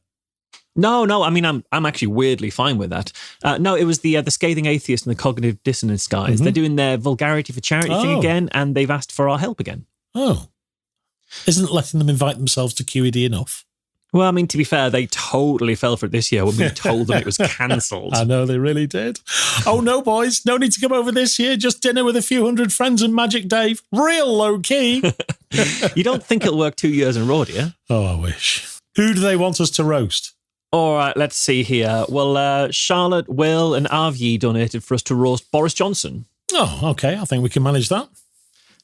No, I mean, I'm actually weirdly fine with that. No, it was the Scathing Atheist and the Cognitive Dissonance guys. Mm-hmm. They're doing their Vulgarity for Charity thing again, and they've asked for our help again. Oh. Isn't letting them invite themselves to QED enough? Well, I mean, to be fair, they totally fell for it this year when we told them it was cancelled. I know, they really did. Oh, no, boys. No need to come over this year. Just dinner with a few hundred friends and Magic Dave. Real low-key. You don't think it'll work 2 years in a row, do you? Oh, I wish. Who do they want us to roast? All right, let's see here. Well, Charlotte, Will, and Avyi donated for us to roast Boris Johnson. Oh, okay. I think we can manage that.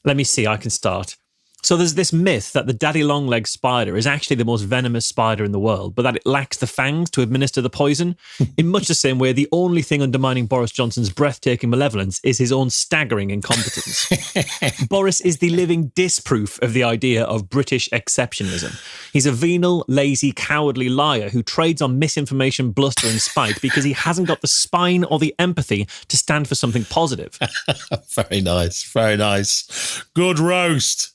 Let me see. I can start. So there's this myth that the daddy long-legged spider is actually the most venomous spider in the world, but that it lacks the fangs to administer the poison. In much the same way, the only thing undermining Boris Johnson's breathtaking malevolence is his own staggering incompetence. Boris is the living disproof of the idea of British exceptionalism. He's a venal, lazy, cowardly liar who trades on misinformation, bluster and spite because he hasn't got the spine or the empathy to stand for something positive. Very nice. Very nice. Good roast.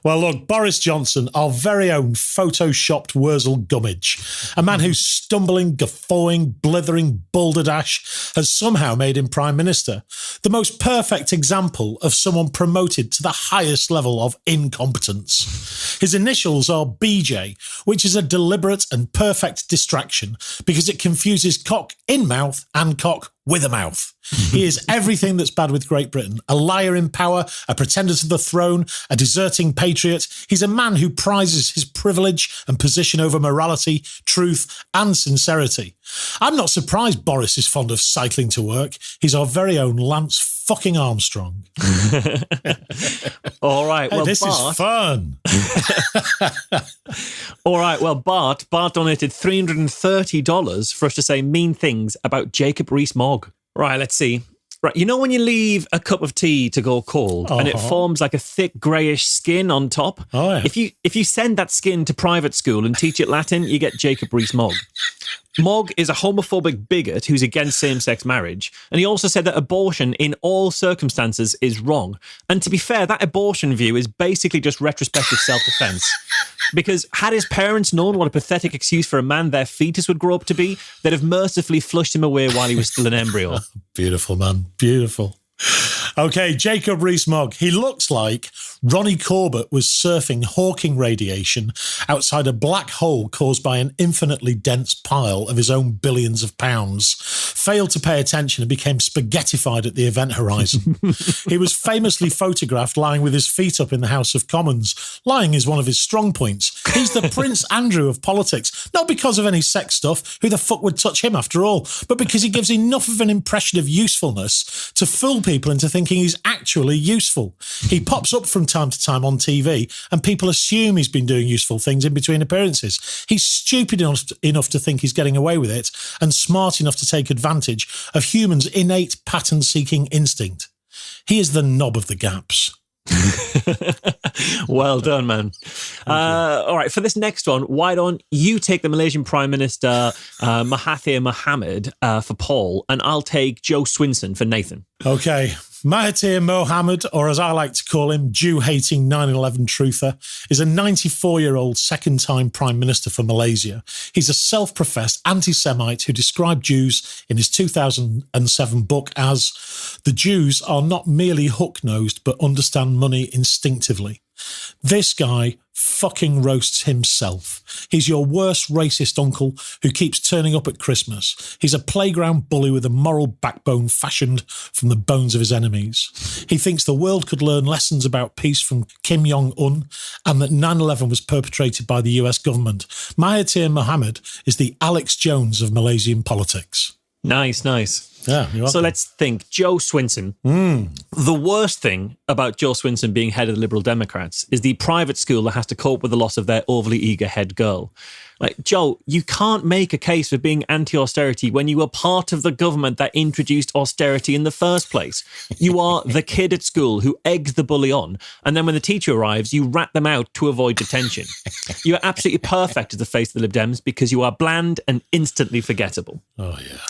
Well, look, Boris Johnson, our very own photoshopped Wurzel Gummidge, a man whose stumbling, guffawing, blithering balderdash has somehow made him Prime Minister, the most perfect example of someone promoted to the highest level of incompetence. His initials are BJ, which is a deliberate and perfect distraction because it confuses cock in mouth and cock with a mouth. He is everything that's bad with Great Britain. A liar in power, a pretender to the throne, a deserting patriot. He's a man who prizes his privilege and position over morality, truth, and sincerity. I'm not surprised Boris is fond of cycling to work. He's our very own Lance fucking Armstrong. All right, well, this Bart, is fun. All right, well, Bart donated $330 for us to say mean things about Jacob Rees-Mogg. Right, let's see. Right, you know when you leave a cup of tea to go cold and it forms like a thick greyish skin on top? Oh, yeah. If you send that skin to private school and teach it Latin, you get Jacob Rees-Mogg. Mogg is a homophobic bigot who's against same-sex marriage, and he also said that abortion in all circumstances is wrong. And to be fair, that abortion view is basically just retrospective self-defense. Because had his parents known what a pathetic excuse for a man their fetus would grow up to be, they'd have mercifully flushed him away while he was still an embryo. Beautiful, man. Beautiful. Okay, Jacob Rees-Mogg. He looks like Ronnie Corbett was surfing Hawking radiation outside a black hole caused by an infinitely dense pile of his own billions of pounds, failed to pay attention and became spaghettified at the event horizon. He was famously photographed lying with his feet up in the House of Commons. Lying is one of his strong points. He's the Prince Andrew of politics, not because of any sex stuff, who the fuck would touch him after all, but because he gives enough of an impression of usefulness to fool people into thinking he's actually useful. He pops up from time to time on TV and people assume he's been doing useful things in between appearances. He's stupid enough to think he's getting away with it and smart enough to take advantage of humans' innate pattern-seeking instinct. He is the knob of the gaps. Well done, man. All right, for this next one, why don't you take the Malaysian Prime Minister Mahathir Mohamad for Paul, and I'll take Joe Swinson for Nathan. Okay. Mahathir Mohamad, or as I like to call him, Jew-hating 9/11 truther, is a 94-year-old second-time Prime Minister for Malaysia. He's a self-professed anti-Semite who described Jews in his 2007 book as, "The Jews are not merely hook-nosed, but understand money instinctively." This guy fucking roasts himself. He's your worst racist uncle who keeps turning up at Christmas. He's a playground bully with a moral backbone fashioned from the bones of his enemies. He thinks the world could learn lessons about peace from Kim Jong-un and that 9/11 was perpetrated by the US government. Mahathir Mohamad is the Alex Jones of Malaysian politics. Nice. Yeah, so let's think. Joe Swinson. The worst thing about Joe Swinson being head of the Liberal Democrats is the private school that has to cope with the loss of their overly eager head girl. Like, Joe, you can't make a case for being anti-austerity when you were part of the government that introduced austerity in the first place. You are the kid at school who eggs the bully on, and then when the teacher arrives, you rat them out to avoid detention. You are absolutely perfect as the face of the Lib Dems because you are bland and instantly forgettable. Oh, yeah.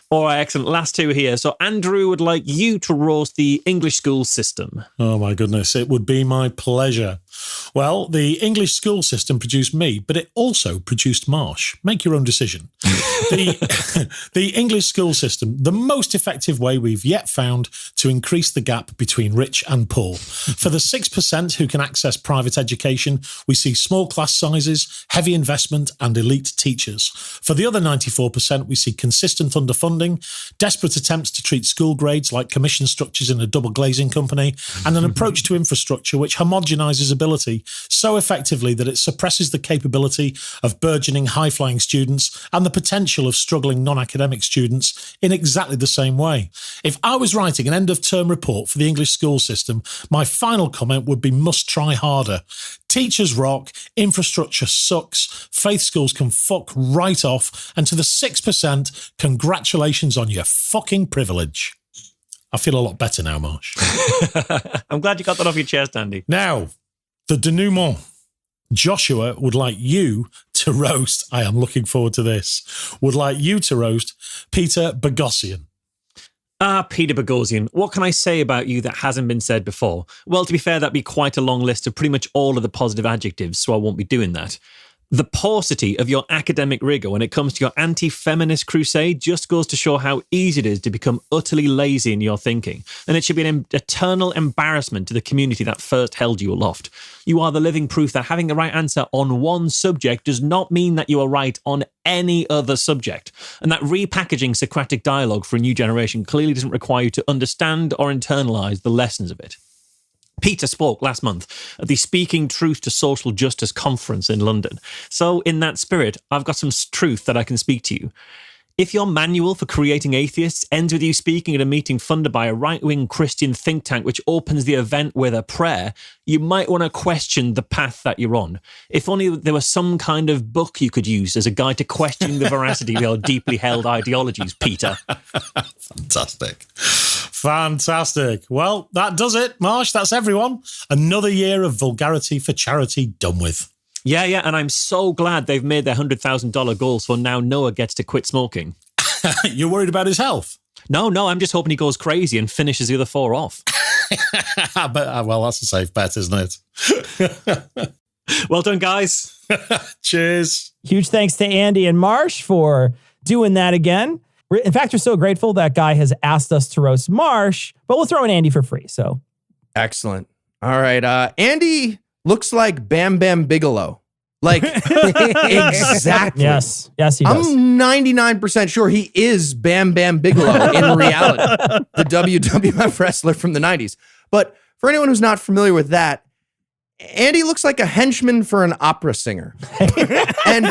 All right, excellent. Last two here. So Andrew would like you to roast the English school system. Oh, my goodness. It would be my pleasure. Well, the English school system produced me, but it also produced Marsh. Make your own decision. The English school system, the most effective way we've yet found to increase the gap between rich and poor. For the 6% who can access private education, we see small class sizes, heavy investment and elite teachers. For the other 94%, we see consistent underfunding, desperate attempts to treat school grades like commission structures in a double glazing company, and an approach to infrastructure which homogenises ability so effectively that it suppresses the capability of burgeoning high-flying students and the potential of struggling non-academic students in exactly the same way. If I was writing an end-of-term report for the English school system, my final comment would be must try harder. Teachers rock, infrastructure sucks, faith schools can fuck right off, and to the 6%, congratulations on your fucking privilege. I feel a lot better now, Marsh. I'm glad you got that off your chest, Andy. Now, the denouement. Joshua would like you to roast, I am looking forward to this, would like you to roast Peter Boghossian. Peter Boghossian, what can I say about you that hasn't been said before? Well, to be fair, that'd be quite a long list of pretty much all of the positive adjectives, so I won't be doing that. The paucity of your academic rigour when it comes to your anti-feminist crusade just goes to show how easy it is to become utterly lazy in your thinking, and it should be an eternal embarrassment to the community that first held you aloft. You are the living proof that having the right answer on one subject does not mean that you are right on any other subject, and that repackaging Socratic dialogue for a new generation clearly doesn't require you to understand or internalise the lessons of it. Peter spoke last month at the Speaking Truth to Social Justice conference in London. So in that spirit, I've got some truth that I can speak to you. If your manual for creating atheists ends with you speaking at a meeting funded by a right-wing Christian think tank which opens the event with a prayer, you might want to question the path that you're on. If only there was some kind of book you could use as a guide to questioning the veracity of your deeply held ideologies, Peter. Fantastic. Well, that does it, Marsh. That's everyone. Another year of Vulgarity for Charity done with. Yeah, and I'm so glad they've made their $100,000 goal, so now Noah gets to quit smoking. You're worried about his health? No, I'm just hoping he goes crazy and finishes the other 4 off. Well, that's a safe bet, isn't it? Well done, guys. Cheers. Huge thanks to Andy and Marsh for doing that again. In fact, we're so grateful that guy has asked us to roast Marsh, but we'll throw in Andy for free. So excellent. All right. Andy looks like Bam Bam Bigelow. Like, exactly. Yes, he does. I'm 99% sure he is Bam Bam Bigelow in reality, the WWF wrestler from the 90s. But for anyone who's not familiar with that, Andy looks like a henchman for an opera singer. And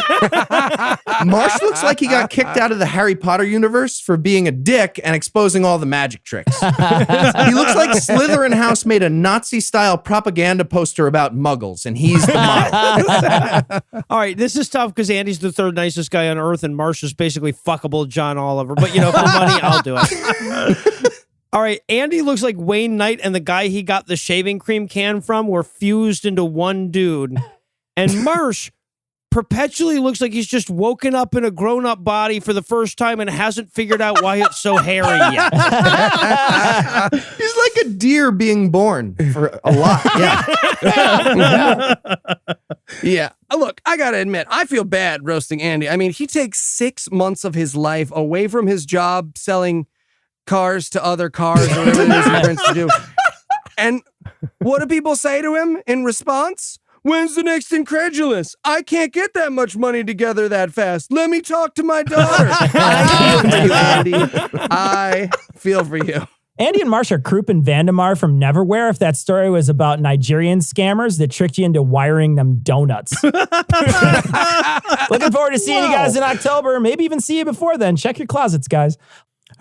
Marsh looks like he got kicked out of the Harry Potter universe for being a dick and exposing all the magic tricks. He looks like Slytherin House made a Nazi-style propaganda poster about muggles, and he's the model. All right, this is tough because Andy's the third nicest guy on earth, and Marsh is basically fuckable John Oliver. But, for money, I'll do it. All right, Andy looks like Wayne Knight and the guy he got the shaving cream can from were fused into one dude. And Marsh perpetually looks like he's just woken up in a grown-up body for the first time and hasn't figured out why it's so hairy yet. He's like a deer being born for a lot. Yeah. Look, I got to admit, I feel bad roasting Andy. I mean, he takes 6 months of his life away from his job selling cars to other cars or whatever it is he intends to do. And what do people say to him in response? When's the next Incredulous? I can't get that much money together that fast. Let me talk to my daughter. I feel for you, Andy. I feel for you. Andy and Marsh are Krupp and Vandemar from Neverwhere if that story was about Nigerian scammers that tricked you into wiring them donuts. Looking forward to seeing you guys in October. Maybe even see you before then. Check your closets, guys.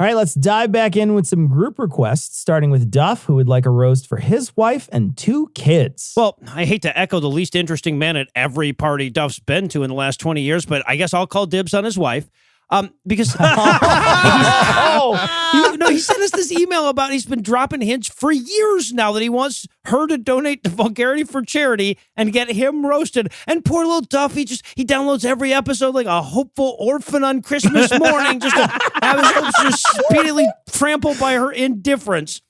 All right, let's dive back in with some group requests, starting with Duff, who would like a roast for his wife and 2 kids. Well, I hate to echo the least interesting man at every party Duff's been to in the last 20 years, but I guess I'll call dibs on his wife. Because he sent us this email about he's been dropping hints for years now that he wants her to donate to Vulgarity for charity and get him roasted. And poor little Duff, he downloads every episode like a hopeful orphan on Christmas morning just to have his hopes just speedily trampled by her indifference.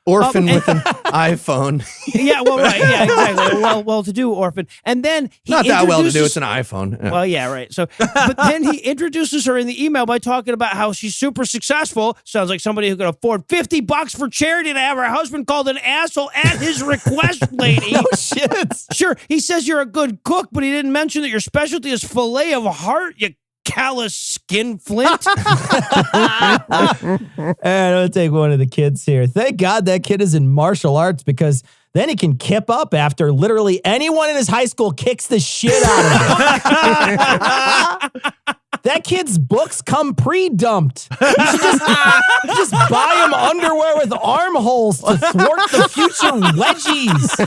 Orphan with an iPhone. Yeah, well, right. Yeah, exactly. Well-to-do orphan. And then he not that well-to-do. It's an iPhone. Yeah. Well, yeah, right. So, but then he introduces her in the email by talking about how she's super successful. Sounds like somebody who could afford $50 for charity to have her husband called an asshole at his request, lady. No shit. Sure, he says you're a good cook, but he didn't mention that your specialty is fillet of heart, you callous skin flint. And I'm going to take one of the kids here. Thank God that kid is in martial arts because then he can kip up after literally anyone in his high school kicks the shit out of him. That kid's books come pre-dumped. You should just buy him underwear with armholes to thwart the future wedgies.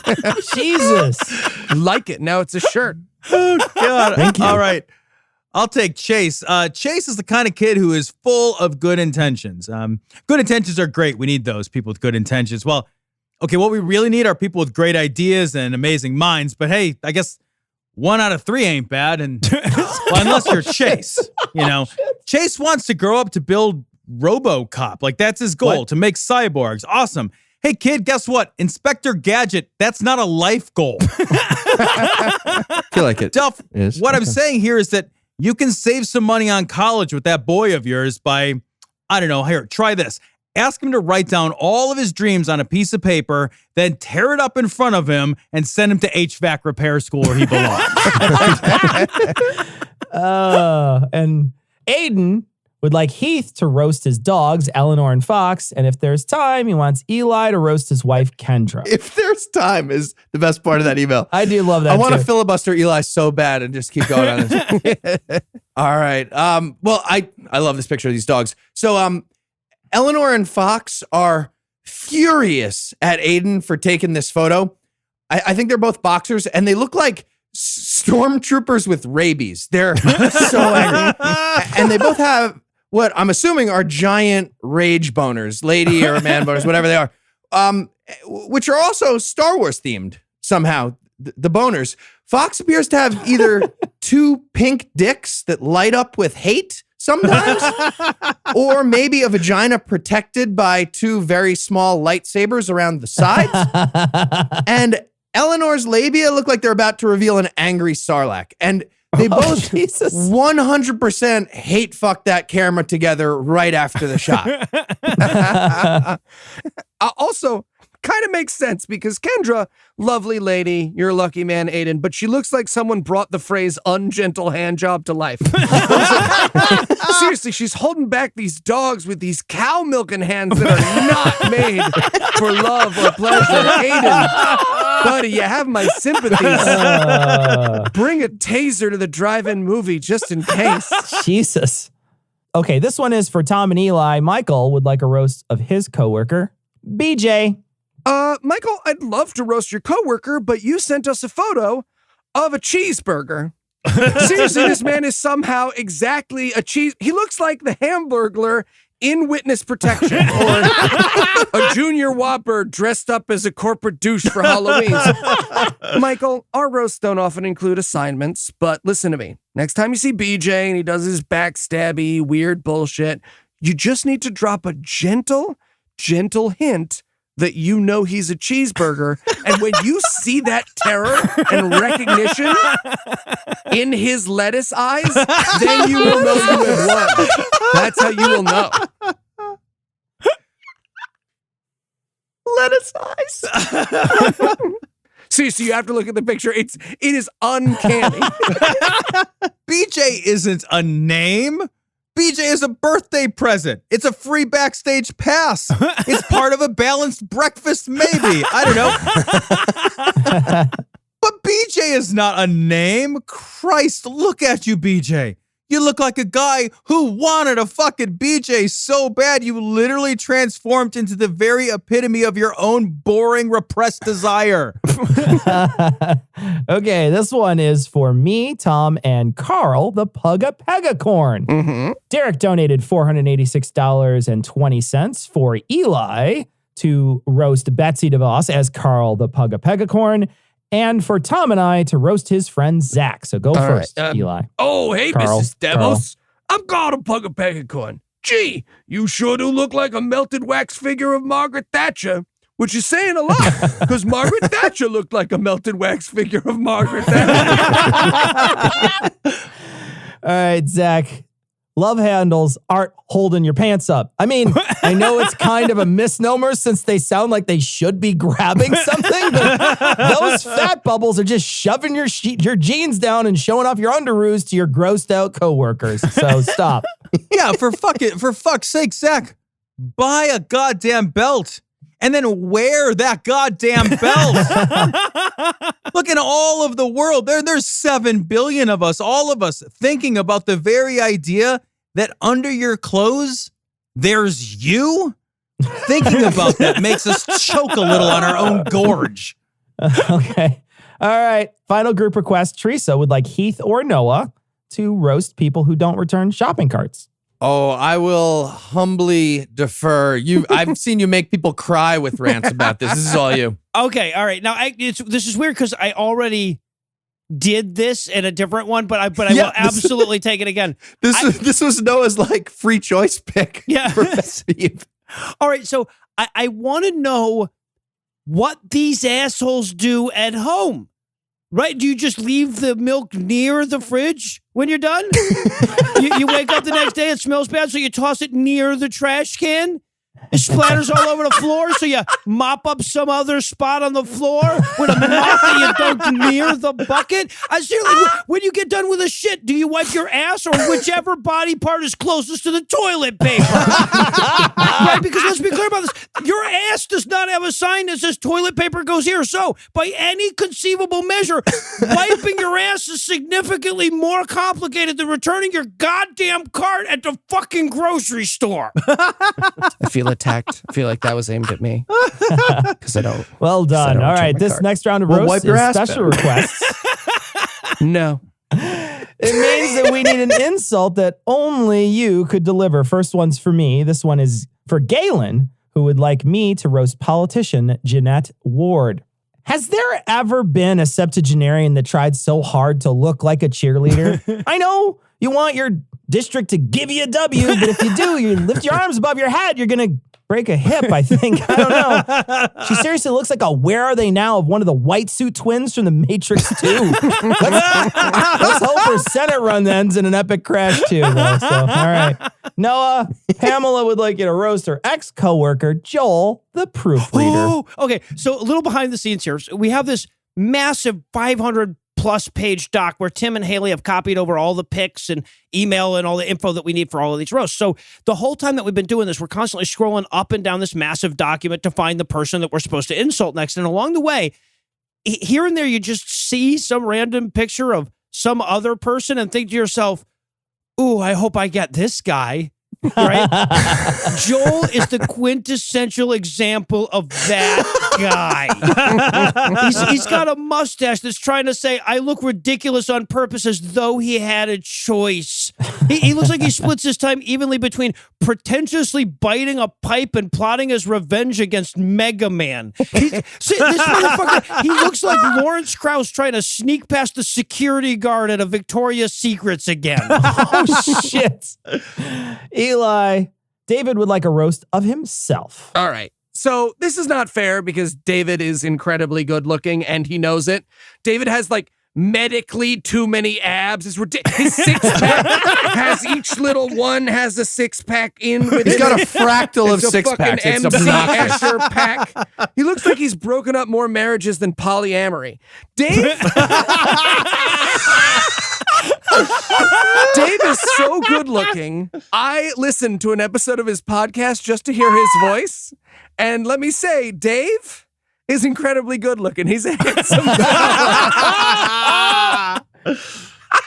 Jesus. Like it. Now it's a shirt. Oh, God. Thank you. All right. I'll take Chase. Chase is the kind of kid who is full of good intentions. Good intentions are great. We need those people with good intentions. Well, okay, what we really need are people with great ideas and amazing minds. But hey, I guess 1 out of 3 ain't bad. And well, unless you're Chase, Chase wants to grow up to build RoboCop. Like that's his goal, to make cyborgs. Awesome. Hey, kid, guess what? Inspector Gadget, that's not a life goal. I feel like it Duff, is. What I'm saying here is that you can save some money on college with that boy of yours by, I don't know, here, try this. Ask him to write down all of his dreams on a piece of paper, then tear it up in front of him and send him to HVAC repair school where he belongs. And Aiden would like Heath to roast his dogs, Eleanor and Fox. And if there's time, he wants Eli to roast his wife, Kendra. If there's time is the best part of that email. I do love that. I want to too. filibuster Eli so bad and just keep going on this. All right. Well, I love this picture of these dogs. So Eleanor and Fox are furious at Aiden for taking this photo. I think they're both boxers, and they look like stormtroopers with rabies. They're so angry. And they both have what I'm assuming are giant rage boners, lady or man boners, whatever they are, which are also Star Wars themed somehow, the boners. Fox appears to have either two pink dicks that light up with hate sometimes, or maybe a vagina protected by two very small lightsabers around the sides. And Eleanor's labia look like they're about to reveal an angry Sarlacc. And they both 100% hate fuck that camera together right after the shot. Also, kind of makes sense because Kendra, lovely lady, you're a lucky man, Aiden, but she looks like someone brought the phrase ungentle hand job to life. Seriously, she's holding back these dogs with these cow milking hands that are not made for love or pleasure. Aiden, buddy, you have my sympathies. Bring a taser to the drive-in movie just in case. Jesus. Okay, this one is for Tom and Eli. Michael would like a roast of his coworker, BJ. Michael, I'd love to roast your coworker, but you sent us a photo of a cheeseburger. Seriously, this man is somehow exactly a cheese. He looks like the Hamburglar in witness protection or a junior whopper dressed up as a corporate douche for Halloween. Michael, our roasts don't often include assignments, but listen to me. Next time you see BJ and he does his backstabby, weird bullshit, you just need to drop a gentle hint that you know he's a cheeseburger. And when you see that terror and recognition in his lettuce eyes, then you will know you have won. That's how you will know. Lettuce eyes. Seriously, you have to look at the picture. It is uncanny. BJ isn't a name. BJ is a birthday present. It's a free backstage pass. It's part of a balanced breakfast, maybe. I don't know. But BJ is not a name. Christ, look at you, BJ. You look like a guy who wanted a fucking BJ so bad you literally transformed into the very epitome of your own boring, repressed desire. Okay, this one is for me, Tom, and Carl, the Pug-a-Pegacorn. Mm-hmm. Derek donated $486.20 for Eli to roast Betsy DeVos as Carl, the Pug-a-Pegacorn, and for Tom and I to roast his friend Zach. So go first, Eli. Oh, hey, Carl, Mrs. Devos. I'm called a Pug-a-Pegacorn. Gee, you sure do look like a melted wax figure of Margaret Thatcher, which is saying a lot, because Margaret Thatcher looked like a melted wax figure of Margaret Thatcher. All right, Zach. Love handles aren't holding your pants up. I mean, I know it's kind of a misnomer since they sound like they should be grabbing something, but those fat bubbles are just shoving your jeans down and showing off your underoos to your grossed out coworkers. So stop. Yeah, for fuck's sake, Zach, buy a goddamn belt and then wear that goddamn belt. Look, in all of the world, there's 7 billion of us, all of us, thinking about the very idea that under your clothes, there's you. Thinking about that makes us choke a little on our own gorge. Okay. All right. Final group request. Teresa would like Heath or Noah to roast people who don't return shopping carts. Oh, I will humbly defer. I've seen you make people cry with rants about this. This is all you. Okay, all right. Now, this is weird because I already did this in a different one, but I will absolutely take it again. This was Noah's like free choice pick. Yeah. For Steve. All right, so I want to know what these assholes do at home. Right? Do you just leave the milk near the fridge when you're done? you wake up the next day, it smells bad, so you toss it near the trash can? It splatters all over the floor, so you mop up some other spot on the floor with a mop that you don't near the bucket. Seriously, when you get done with a shit, do you wipe your ass or whichever body part is closest to the toilet paper? Right? Because let's be clear about this. Your ass does not have a sign that says toilet paper goes here. So, by any conceivable measure, wiping your ass is significantly more complicated than returning your goddamn cart at the fucking grocery store. I feel attacked. I feel like that was aimed at me. Because I don't. Well done. All right. This next round of roast is special requests. No. It means that we need an insult that only you could deliver. First one's for me. This one is for Galen, who would like me to roast politician Jeanette Ward. Has there ever been a septuagenarian that tried so hard to look like a cheerleader? I know you want your district to give you a W, but if you do, you lift your arms above your head, you're going to break a hip, I think. I don't know. She seriously looks like a Where Are They Now of one of the white suit twins from The Matrix 2. Let's hope her Senate run ends in an epic crash too, though. So, all right. Noah, Pamela would like you to roast her ex-coworker, Joel, the proofreader. Oh, okay. So a little behind the scenes here. So we have this massive 500 plus page doc where Tim and Haley have copied over all the pics and email and all the info that we need for all of these roasts. So the whole time that we've been doing this, we're constantly scrolling up and down this massive document to find the person that we're supposed to insult next. And along the way, here and there, you just see some random picture of some other person and think to yourself, ooh, I hope I get this guy. Right? Joel is the quintessential example of that guy. He's got a mustache that's trying to say, I look ridiculous on purpose, as though he had a choice. He looks like he splits his time evenly between pretentiously biting a pipe and plotting his revenge against Mega Man. This motherfucker, he looks like Lawrence Krauss trying to sneak past the security guard at a Victoria's Secrets again. Oh, shit. Eli, David would like a roast of himself. All right. So this is not fair because David is incredibly good looking and he knows it. David has like medically too many abs. It's ridiculous. His six-pack has each little one has a six-pack in with He's it. got a fractal of It's a six-packs. fucking It's MC obnoxious. Escher pack. He looks like he's broken up more marriages than polyamory. Dave is so good looking. I listened to an episode of his podcast just to hear his voice. And let me say, Dave is incredibly good looking. He's a handsome guy.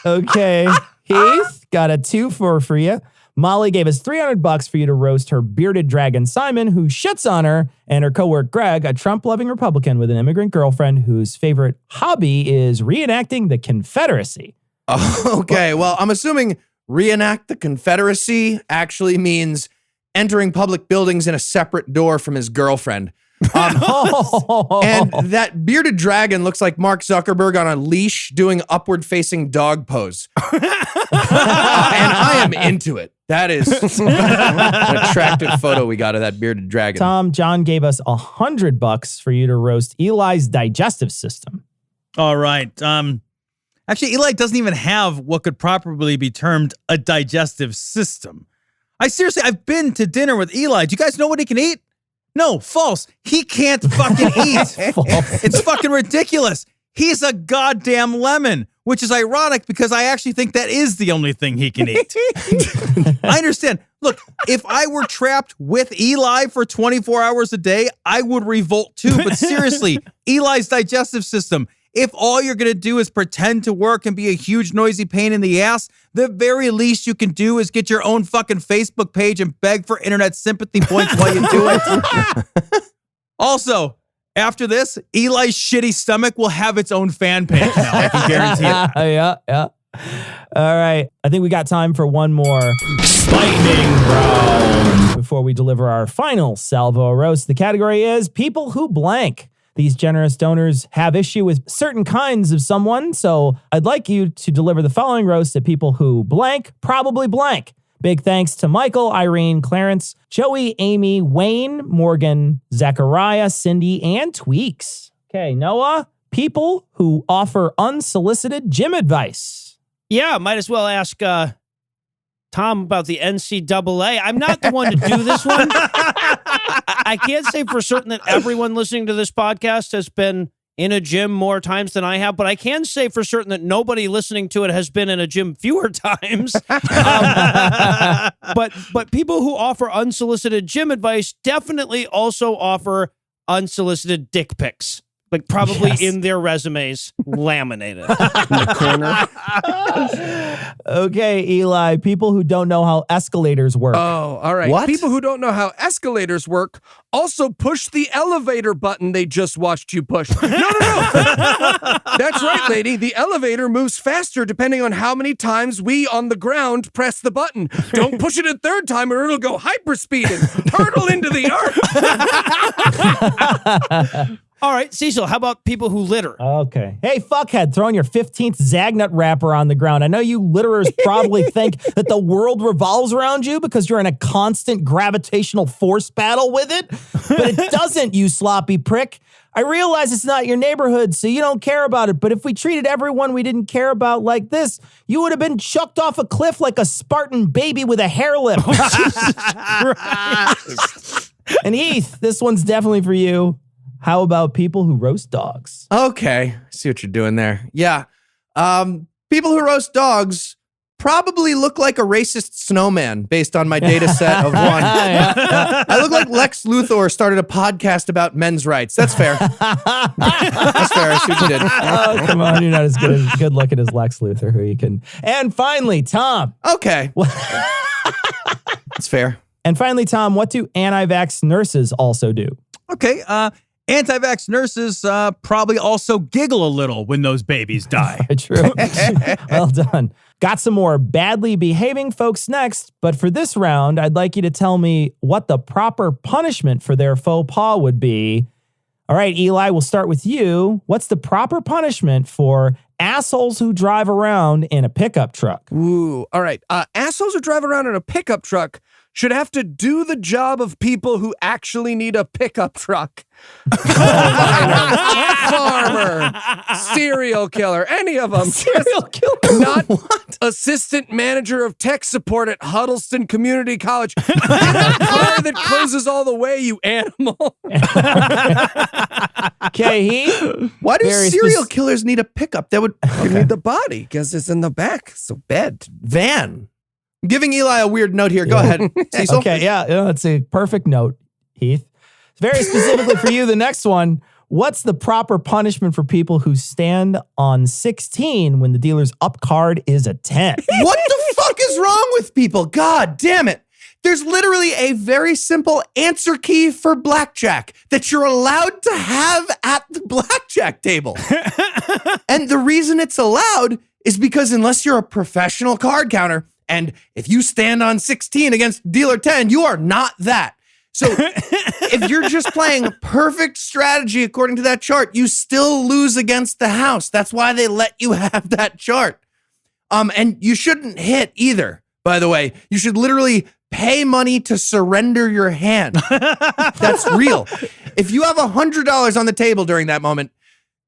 Okay. Heath got a 2 for you. Molly gave us $300 for you to roast her bearded dragon Simon, who shits on her, and her coworker Greg, a Trump-loving Republican with an immigrant girlfriend whose favorite hobby is reenacting the Confederacy. Okay, well, I'm assuming reenact the Confederacy actually means entering public buildings in a separate door from his girlfriend. And that bearded dragon looks like Mark Zuckerberg on a leash doing upward-facing dog pose. And I am into it. That is an attractive photo we got of that bearded dragon. Tom, John gave us $100 for you to roast Eli's digestive system. All right. Actually, Eli doesn't even have what could properly be termed a digestive system. I've been to dinner with Eli. Do you guys know what he can eat? No, false. He can't fucking eat. It's fucking ridiculous. He's a goddamn lemon, which is ironic because I actually think that is the only thing he can eat. I understand. Look, if I were trapped with Eli for 24 hours a day, I would revolt too. But seriously, Eli's digestive system, if all you're going to do is pretend to work and be a huge noisy pain in the ass, the very least you can do is get your own fucking Facebook page and beg for internet sympathy points while you do it. Also, after this, Eli's shitty stomach will have its own fan page now. I can guarantee it. Yeah. All right. I think we got time for one more lightning round before we deliver our final salvo roast. The category is people who blank. These generous donors have issue with certain kinds of someone, so I'd like you to deliver the following roast to people who blank, probably blank. Big thanks to Michael, Irene, Clarence, Joey, Amy, Wayne, Morgan, Zachariah, Cindy, and Tweaks. Okay, Noah, people who offer unsolicited gym advice. Yeah, might as well ask Tom Tom about the NCAA. I'm not the one to do this one. I can't say for certain that everyone listening to this podcast has been in a gym more times than I have, but I can say for certain that nobody listening to it has been in a gym fewer times. But people who offer unsolicited gym advice definitely also offer unsolicited dick pics. Like probably in their resumes, laminated in the corner. Okay, Eli, people who don't know how escalators work. Oh, all right. What? People who don't know how escalators work also push the elevator button they just watched you push. No. That's right, lady. The elevator moves faster depending on how many times we on the ground press the button. Don't push it a third time or it'll go hyperspeed and hurtle into the earth. All right, Cecil, how about people who litter? Okay. Hey, fuckhead, throwing your 15th Zagnut wrapper on the ground. I know you litterers probably think that the world revolves around you because you're in a constant gravitational force battle with it, but it doesn't, you sloppy prick. I realize it's not your neighborhood, so you don't care about it, but if we treated everyone we didn't care about like this, you would have been chucked off a cliff like a Spartan baby with a hair lip. And Heath, this one's definitely for you. How about people who roast dogs? Okay, I see what you're doing there. Yeah. People who roast dogs probably look like a racist snowman based on my data set of one. I look like Lex Luthor started a podcast about men's rights. That's fair. That's fair. I see what you did. Oh, come on. You're not as good looking as Lex Luthor, who you can. And finally, Tom. Okay. That's fair. And finally, Tom, what do anti-vax nurses also do? Okay, anti-vax nurses probably also giggle a little when those babies die. True. Well done. Got some more badly behaving folks next, but for this round, I'd like you to tell me what the proper punishment for their faux pas would be. All right, Eli, we'll start with you. What's the proper punishment for assholes who drive around in a pickup truck? Ooh, all right. Assholes who drive around in a pickup truck should have to do the job of people who actually need a pickup truck. Farmer, serial killer, any of them. Serial killer? Not assistant manager of tech support at Huddleston Community College. Get a car that closes all the way, you animal. Okay, Heath. Why do serial killers need a pickup? That would You need the body because it's in the back. So bed. van. I'm giving Eli a weird note here. Go ahead, Cecil. Okay, yeah, that's a perfect note, Heath. Very specifically for you, the next one. What's the proper punishment for people who stand on 16 when the dealer's up card is a 10? What the fuck is wrong with people? God damn it. There's literally a very simple answer key for blackjack that you're allowed to have at the blackjack table. And the reason it's allowed is because unless you're a professional card counter, and if you stand on 16 against dealer 10, you are not that. So if you're just playing perfect strategy according to that chart, you still lose against the house. That's why they let you have that chart. And you shouldn't hit either, by the way. You should literally pay money to surrender your hand. That's real. If you have $100 on the table during that moment,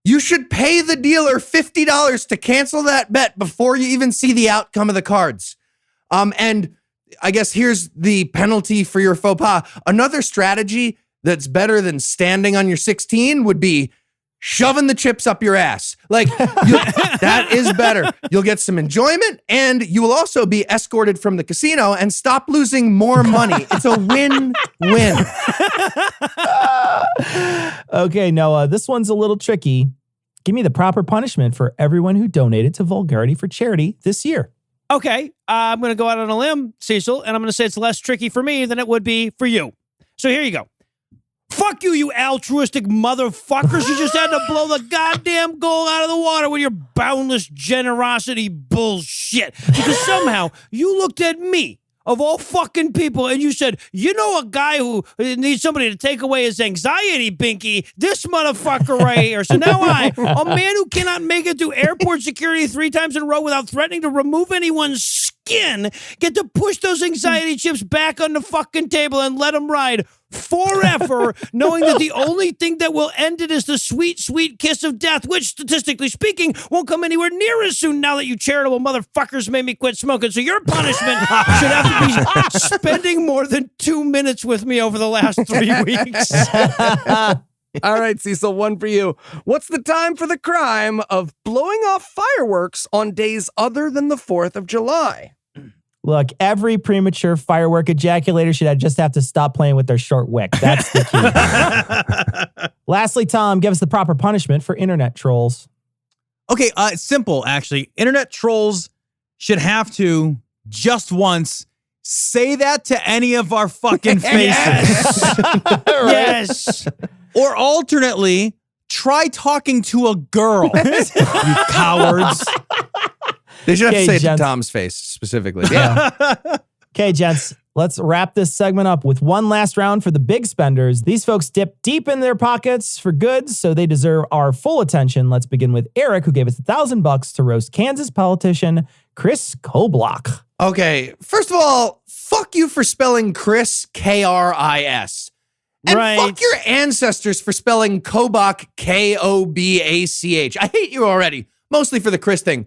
you should pay the dealer $50 to cancel that bet before you even see the outcome of the cards. And I guess here's the penalty for your faux pas. Another strategy that's better than standing on your 16 would be shoving the chips up your ass. Like, that is better. You'll get some enjoyment, and you will also be escorted from the casino and stop losing more money. It's a win-win. Okay, Noah, this one's a little tricky. Give me the proper punishment for everyone who donated to Vulgarity for charity this year. Okay, I'm going to go out on a limb, Cecil, and I'm going to say it's less tricky for me than it would be for you. So here you go. Fuck you, you altruistic motherfuckers. You just had to blow the goddamn gold out of the water with your boundless generosity bullshit. Because somehow you looked at me, of all fucking people, and you said, you know a guy who needs somebody to take away his anxiety, Binky? This motherfucker right here. So now I, a man who cannot make it through airport security 3 times in a row without threatening to remove anyone's skin, get to push those anxiety chips back on the fucking table and let them ride forever, knowing that the only thing that will end it is the sweet, sweet kiss of death, which, statistically speaking, won't come anywhere near as soon now that you charitable motherfuckers made me quit smoking. So your punishment should have to be spending more than 2 minutes with me over the last 3 weeks. All right, Cecil, one for you. What's the time for the crime of blowing off fireworks on days other than the 4th of July? Look, every premature firework ejaculator should just have to stop playing with their short wick. That's the key. Lastly, Tom, give us the proper punishment for internet trolls. Okay, it's simple, actually. Internet trolls should have to, just once, say that to any of our fucking faces. Yes. Or alternately, try talking to a girl, you cowards. They should have to Okay, say it to gents. Tom's face specifically. Okay, gents, let's wrap this segment up with one last round for the big spenders. These folks dip deep in their pockets for goods, so they deserve our full attention. Let's begin with Eric, who gave us $1,000 to roast Kansas politician Chris Kobloch. Okay, first of all, fuck you for spelling Chris K-R-I-S. And Right. fuck your ancestors for spelling Kobach K-O-B-A-C-H. I hate you already, mostly for the Chris thing.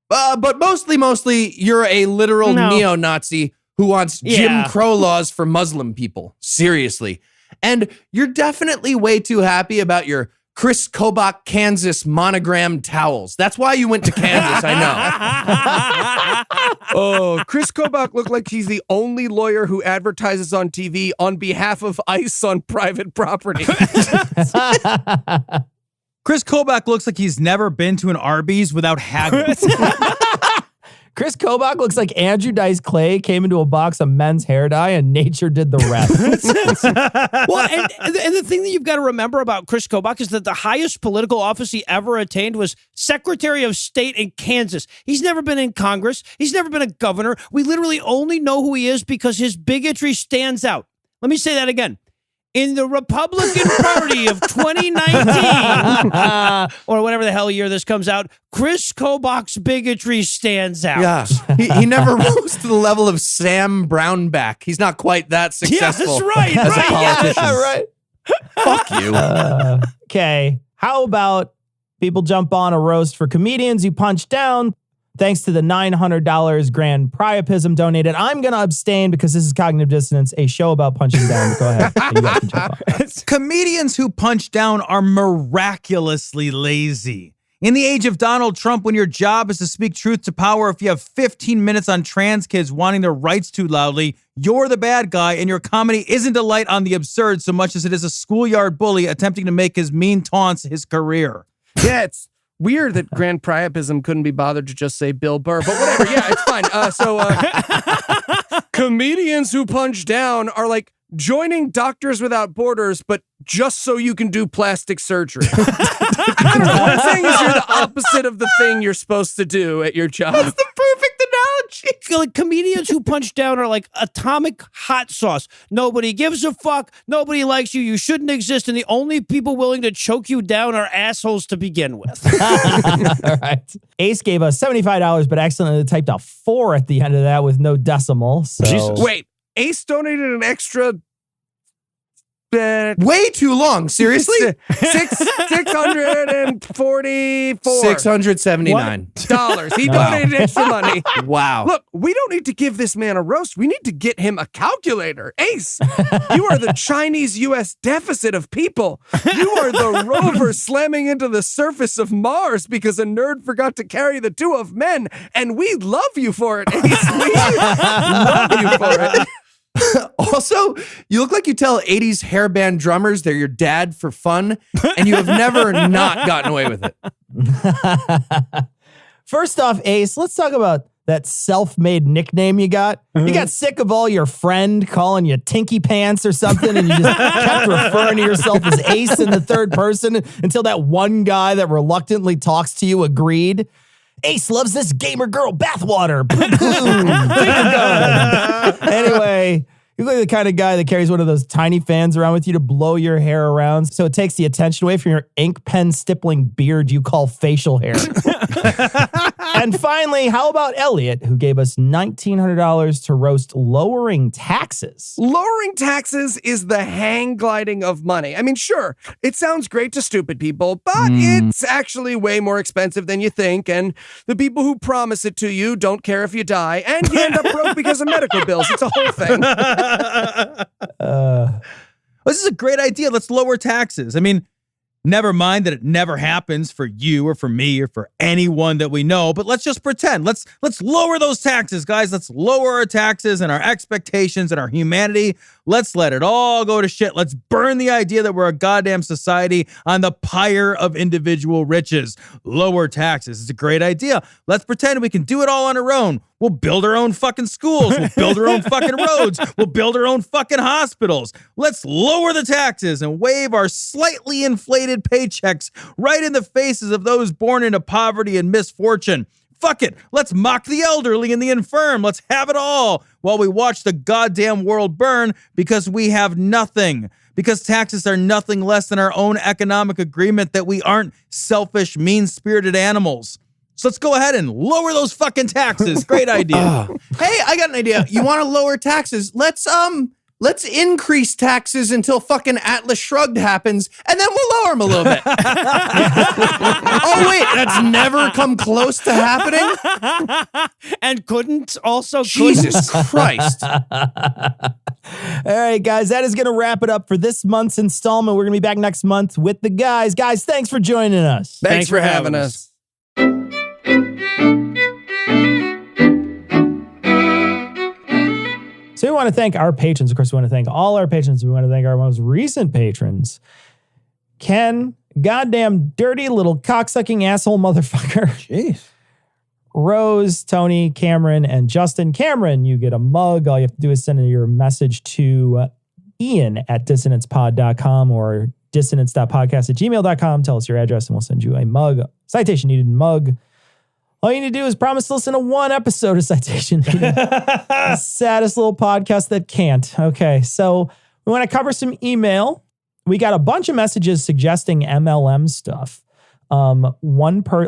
But mostly, you're a literal No. neo-Nazi who wants Jim Crow laws for Muslim people. Seriously. And you're definitely way too happy about your Chris Kobach, Kansas monogrammed towels. That's why you went to Kansas, I know. Oh, Chris Kobach looked like he's the only lawyer who advertises on TV on behalf of ICE on private property. Chris Kobach looks like he's never been to an Arby's without haggling. Chris Kobach looks like Andrew Dice Clay came into a box of men's hair dye and nature did the rest. Well, and the thing that you've got to remember about Chris Kobach is that the highest political office he ever attained was Secretary of State in Kansas. He's never been in Congress. He's never been a governor. We literally only know who he is because his bigotry stands out. Let me say that again. In the Republican Party of 2019, or whatever the hell year this comes out, Chris Kobach's bigotry stands out. Yeah, he never rose to the level of Sam Brownback. He's not quite that successful. Yeah, that's right. As a politician. Yeah, right. Fuck you. Okay, how about people jump on a roast for comedians you punch down? Thanks to the $900 grand priapism donated. I'm going to abstain because this is Cognitive Dissonance, a show about punching down. Go ahead. You guys can jump on. Comedians who punch down are miraculously lazy. In the age of Donald Trump, when your job is to speak truth to power, if you have 15 minutes on trans kids wanting their rights too loudly, you're the bad guy, and your comedy isn't a light on the absurd so much as it is a schoolyard bully attempting to make his mean taunts his career. Yeah, it's weird that Grand Priapism couldn't be bothered to just say Bill Burr, but whatever. Yeah, it's fine. Comedians who punch down are like joining Doctors Without Borders, but just so you can do plastic surgery. I don't know. What I'm saying is you're the opposite of the thing you're supposed to do at your job. That's the perfect analogy. Like comedians who punch down are like atomic hot sauce. Nobody gives a fuck. Nobody likes you. You shouldn't exist. And the only people willing to choke you down are assholes to begin with. All right. Ace gave us $75, but accidentally typed a 4 at the end of that with no decimal. So. Jesus. Wait, Ace donated an extra... way too long. Seriously? $644. $679. He donated extra money. Wow. Look, we don't need to give this man a roast. We need to get him a calculator. Ace, you are the Chinese-U.S. deficit of people. You are the rover slamming into the surface of Mars because a nerd forgot to carry the two of men, and we love you for it, Ace. We love you for it. Also, you look like you tell 80s hairband drummers they're your dad for fun, and you have never not gotten away with it. First off, Ace, let's talk about that self-made nickname you got. You got sick of all your friend calling you Tinky Pants or something, and you just kept referring to yourself as Ace in the third person until that one guy that reluctantly talks to you agreed. Ace loves this gamer girl bathwater. Anyway, you look like the kind of guy that carries one of those tiny fans around with you to blow your hair around so it takes the attention away from your ink pen stippling beard you call facial hair. And finally, how about Elliot, who gave us $1,900 to roast lowering taxes? Lowering taxes is the hang gliding of money. I mean, sure, it sounds great to stupid people, but it's actually way more expensive than you think. And the people who promise it to you don't care if you die, and you end up broke because of medical bills. It's a whole thing. This is a great idea. Let's lower taxes. I mean, never mind that it never happens for you or for me or for anyone that we know, but let's just pretend. Let's lower those taxes, guys. Let's lower our taxes and our expectations and our humanity. Let's let it all go to shit. Let's burn the idea that we're a goddamn society on the pyre of individual riches. Lower taxes is a great idea. Let's pretend we can do it all on our own. We'll build our own fucking schools. We'll build our own fucking roads. We'll build our own fucking hospitals. Let's lower the taxes and wave our slightly inflated paychecks right in the faces of those born into poverty and misfortune. Fuck it. Let's mock the elderly and the infirm. Let's have it all while we watch the goddamn world burn because we have nothing. Because taxes are nothing less than our own economic agreement that we aren't selfish, mean-spirited animals. So let's go ahead and lower those fucking taxes. Great idea. Hey, I got an idea. You want to lower taxes? Let's increase taxes until fucking Atlas Shrugged happens, and then we'll lower them a little bit. Oh wait, that's never come close to happening. And couldn't. Jesus Christ. All right, guys, that is going to wrap it up for this month's installment. We're going to be back next month with the guys. Guys, thanks for joining us. Thanks for having us. So we want to thank our patrons. Of course, we want to thank all our patrons. We want to thank our most recent patrons. Ken, goddamn dirty little cocksucking asshole motherfucker. Jeez. Rose, Tony, Cameron, and Justin. Cameron, you get a mug. All you have to do is send your message to Ian at dissonancepod.com or dissonance.podcast@gmail.com. Tell us your address and we'll send you a mug. Citation needed mug. All you need to do is promise to listen to one episode of Citation Needed. The saddest little podcast that can't. Okay, so we want to cover some email. We got a bunch of messages suggesting MLM stuff. A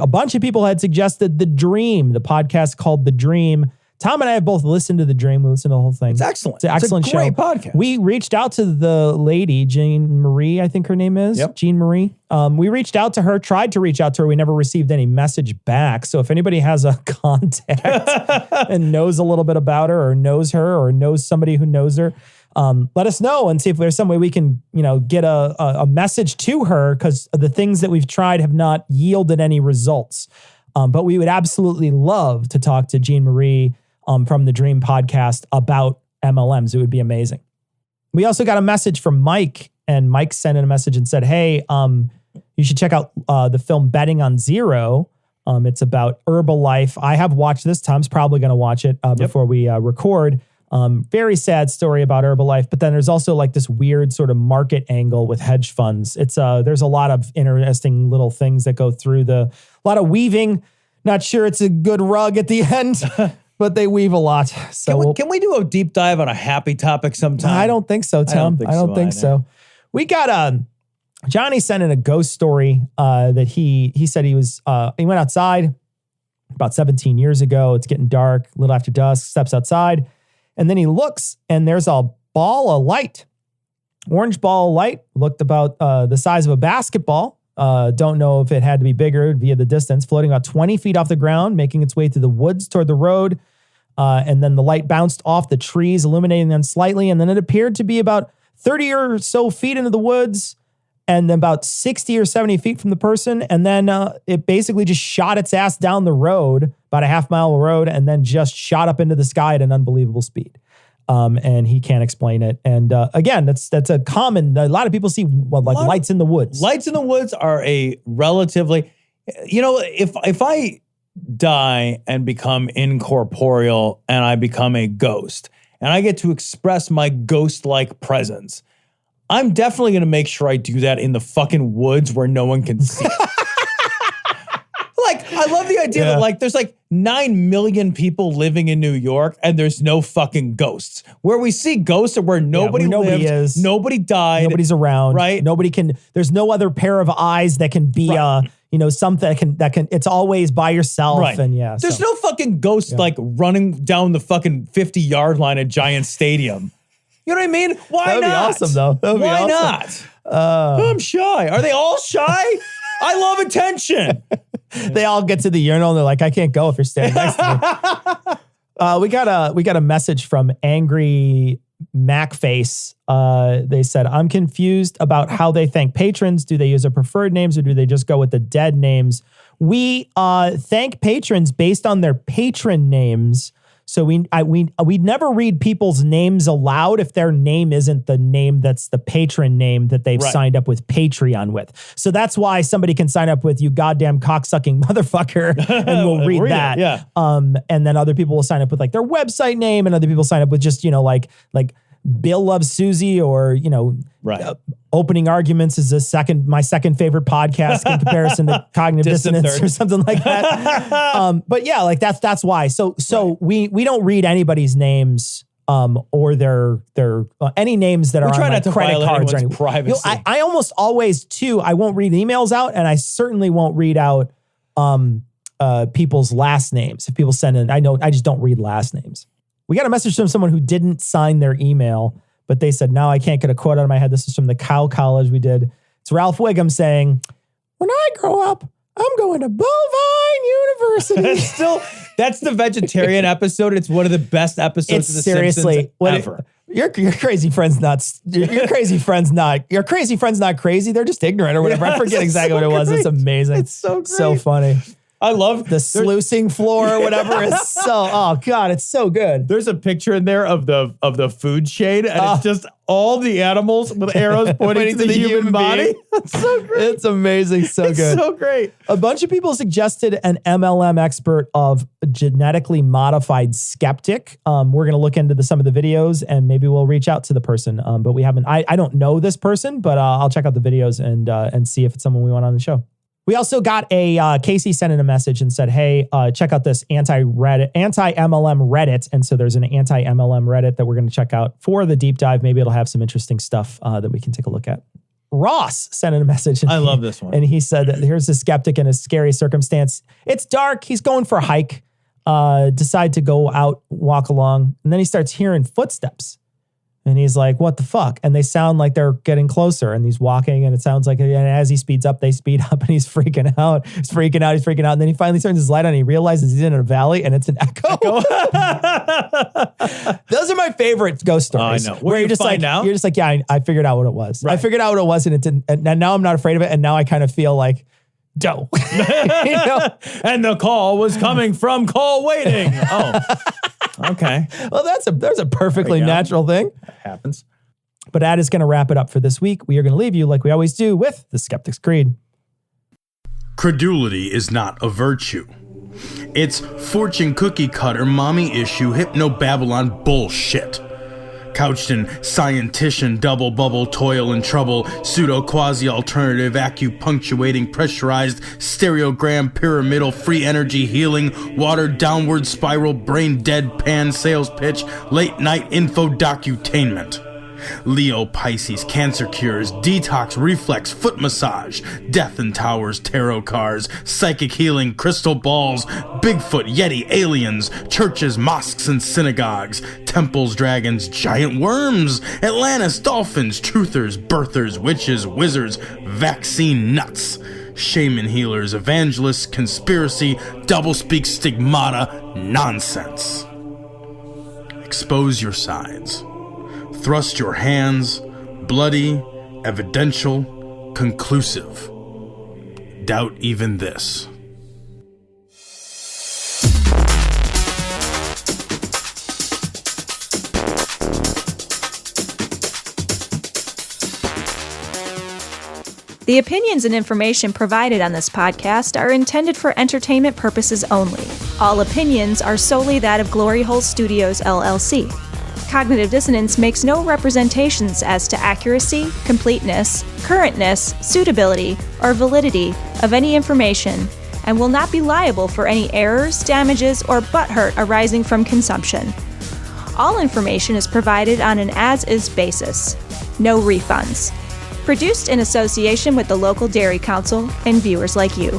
bunch of people had suggested The Dream, the podcast called The Dream. Tom and I have both listened to The Dream. We listened to the whole thing. It's excellent. It's an excellent a great show. podcast. We reached out to the lady, Jean Marie, I think her name is. Yep. Jean Marie. We reached out to her, tried to reach out to her. We never received any message back. So if anybody has a contact and knows a little bit about her or knows somebody who knows her, let us know and see if there's some way we can, get a message to her, because the things that we've tried have not yielded any results. But we would absolutely love to talk to Jean Marie from the Dream podcast about MLMs. It would be amazing. We also got a message from Mike, and Mike sent in a message and said, hey, you should check out the film Betting on Zero. It's about Herbalife. I have watched this. Tom's probably going to watch it before we record. Very sad story about Herbalife, but then there's also like this weird sort of market angle with hedge funds. It's there's a lot of interesting little things that go through a lot of weaving. Not sure it's a good rug at the end, but they weave a lot. So can we do a deep dive on a happy topic sometime? I don't think so, Tom. I don't think so. We got Johnny sent in a ghost story that he said he went outside about 17 years ago. It's getting dark, a little after dusk, steps outside, and then he looks and there's a ball of light, orange ball of light, looked about the size of a basketball. Don't know if it had to be bigger via the distance, floating about 20 feet off the ground, making its way through the woods toward the road. And then the light bounced off the trees, illuminating them slightly. And then it appeared to be about 30 or so feet into the woods and then about 60 or 70 feet from the person. And then it basically just shot its ass down the road, about a half-mile road, and then just shot up into the sky at an unbelievable speed. And he can't explain it. And again, that's a common, a lot of people see lights in the woods. Lights in the woods are a relatively, if I die and become incorporeal and I become a ghost and I get to express my ghost-like presence, I'm definitely going to make sure I do that in the fucking woods where no one can see. I love the idea that there's 9 million people living in New York and there's no fucking ghosts. Where we see ghosts are where nobody lives, nobody died. Nobody's around. Right? There's no other pair of eyes that can be, something that can, it's always by yourself. Right. And yeah. There's no fucking ghost like running down the fucking 50-yard line at Giant Stadium. You know what I mean? Why That would not? be awesome, though. That would be Why awesome. not? I'm shy. Are they all shy? I love attention. They all get to the urinal and they're like, I can't go if you're standing next to me. We got a message from Angry Macface. They said, I'm confused about how they thank patrons. Do they use their preferred names or do they just go with the dead names? We thank patrons based on their patron names. So we never read people's names aloud if their name isn't the name that's the patron name that they've signed up with Patreon with. So that's why somebody can sign up with you goddamn cocksucking motherfucker and we'll read that. Yeah. And then other people will sign up with like their website name and other people sign up with just, like Bill Loves Susie or, Opening Arguments is my second favorite podcast in comparison to Cognitive Dissonance or something like that. But yeah, like that's why. So we don't read anybody's names or their any names that are on like credit cards or anything. Privacy. I almost always too, I won't read emails out and I certainly won't read out people's last names. If people send in, I just don't read last names. We got a message from someone who didn't sign their email, but they said, now I can't get a quote out of my head. This is from the Cow College we did. It's Ralph Wiggum saying, when I grow up, I'm going to Bovine University. That's the vegetarian episode. It's one of the best episodes of The Simpsons ever. Your crazy friend's not your crazy friend's not crazy. They're just ignorant or whatever. I forget exactly what it was. It's amazing. It's so great. So funny. I love the sluicing floor or whatever is oh God, it's so good. There's a picture in there of the food shade and it's just all the animals with arrows pointing to the human body. It's so great. It's amazing. So it's good. So great. A bunch of people suggested an MLM expert of genetically modified skeptic. We're going to look into some of the videos and maybe we'll reach out to the person. But we haven't, I don't know this person, but I'll check out the videos and see if it's someone we want on the show. We also got Casey sent in a message and said, hey, check out this anti-MLM Reddit. And so there's an anti-MLM Reddit that we're going to check out for the deep dive. Maybe it'll have some interesting stuff that we can take a look at. Ross sent in a message. I love this one. And he said that here's a skeptic in a scary circumstance. It's dark. He's going for a hike. Decide to go out, walk along. And then he starts hearing footsteps. And he's like, what the fuck? And they sound like they're getting closer and he's walking and it sounds like, and as he speeds up, they speed up and he's freaking out. He's freaking out. And then he finally turns his light on and he realizes he's in a valley and it's an echo. Those are my favorite ghost stories. I know. Where you're just like, yeah, I figured out what it was. Right. I figured out what it was and it didn't. And now I'm not afraid of it. And now I kind of feel like, dough. And the call was coming from call waiting. Oh, okay. Well, there's a perfectly natural thing. That happens. But that is going to wrap it up for this week. We are going to leave you like we always do with the Skeptic's Creed. Credulity is not a virtue. It's fortune cookie cutter, mommy issue, hypno-Babylon bullshit. Couched in scientician, double bubble, toil and trouble, pseudo quasi alternative, acupunctuating, pressurized, stereogram, pyramidal, free energy healing, watered downward spiral, brain deadpan sales pitch, late night info docutainment. Leo, Pisces, cancer cures, detox, reflex, foot massage, death and towers, tarot cards, psychic healing, crystal balls, Bigfoot, Yeti, aliens, churches, mosques and synagogues, temples, dragons, giant worms, Atlantis, dolphins, truthers, birthers, witches, wizards, vaccine nuts, shaman healers, evangelists, conspiracy, doublespeak, stigmata, nonsense. Expose your sides. Thrust your hands, bloody, evidential, conclusive. Doubt even this. The opinions and information provided on this podcast are intended for entertainment purposes only. All opinions are solely that of Glory Hole Studios, LLC. Cognitive Dissonance makes no representations as to accuracy, completeness, currentness, suitability, or validity of any information, and will not be liable for any errors, damages, or butthurt arising from consumption. All information is provided on an as-is basis. No refunds. Produced in association with the local Dairy Council and viewers like you.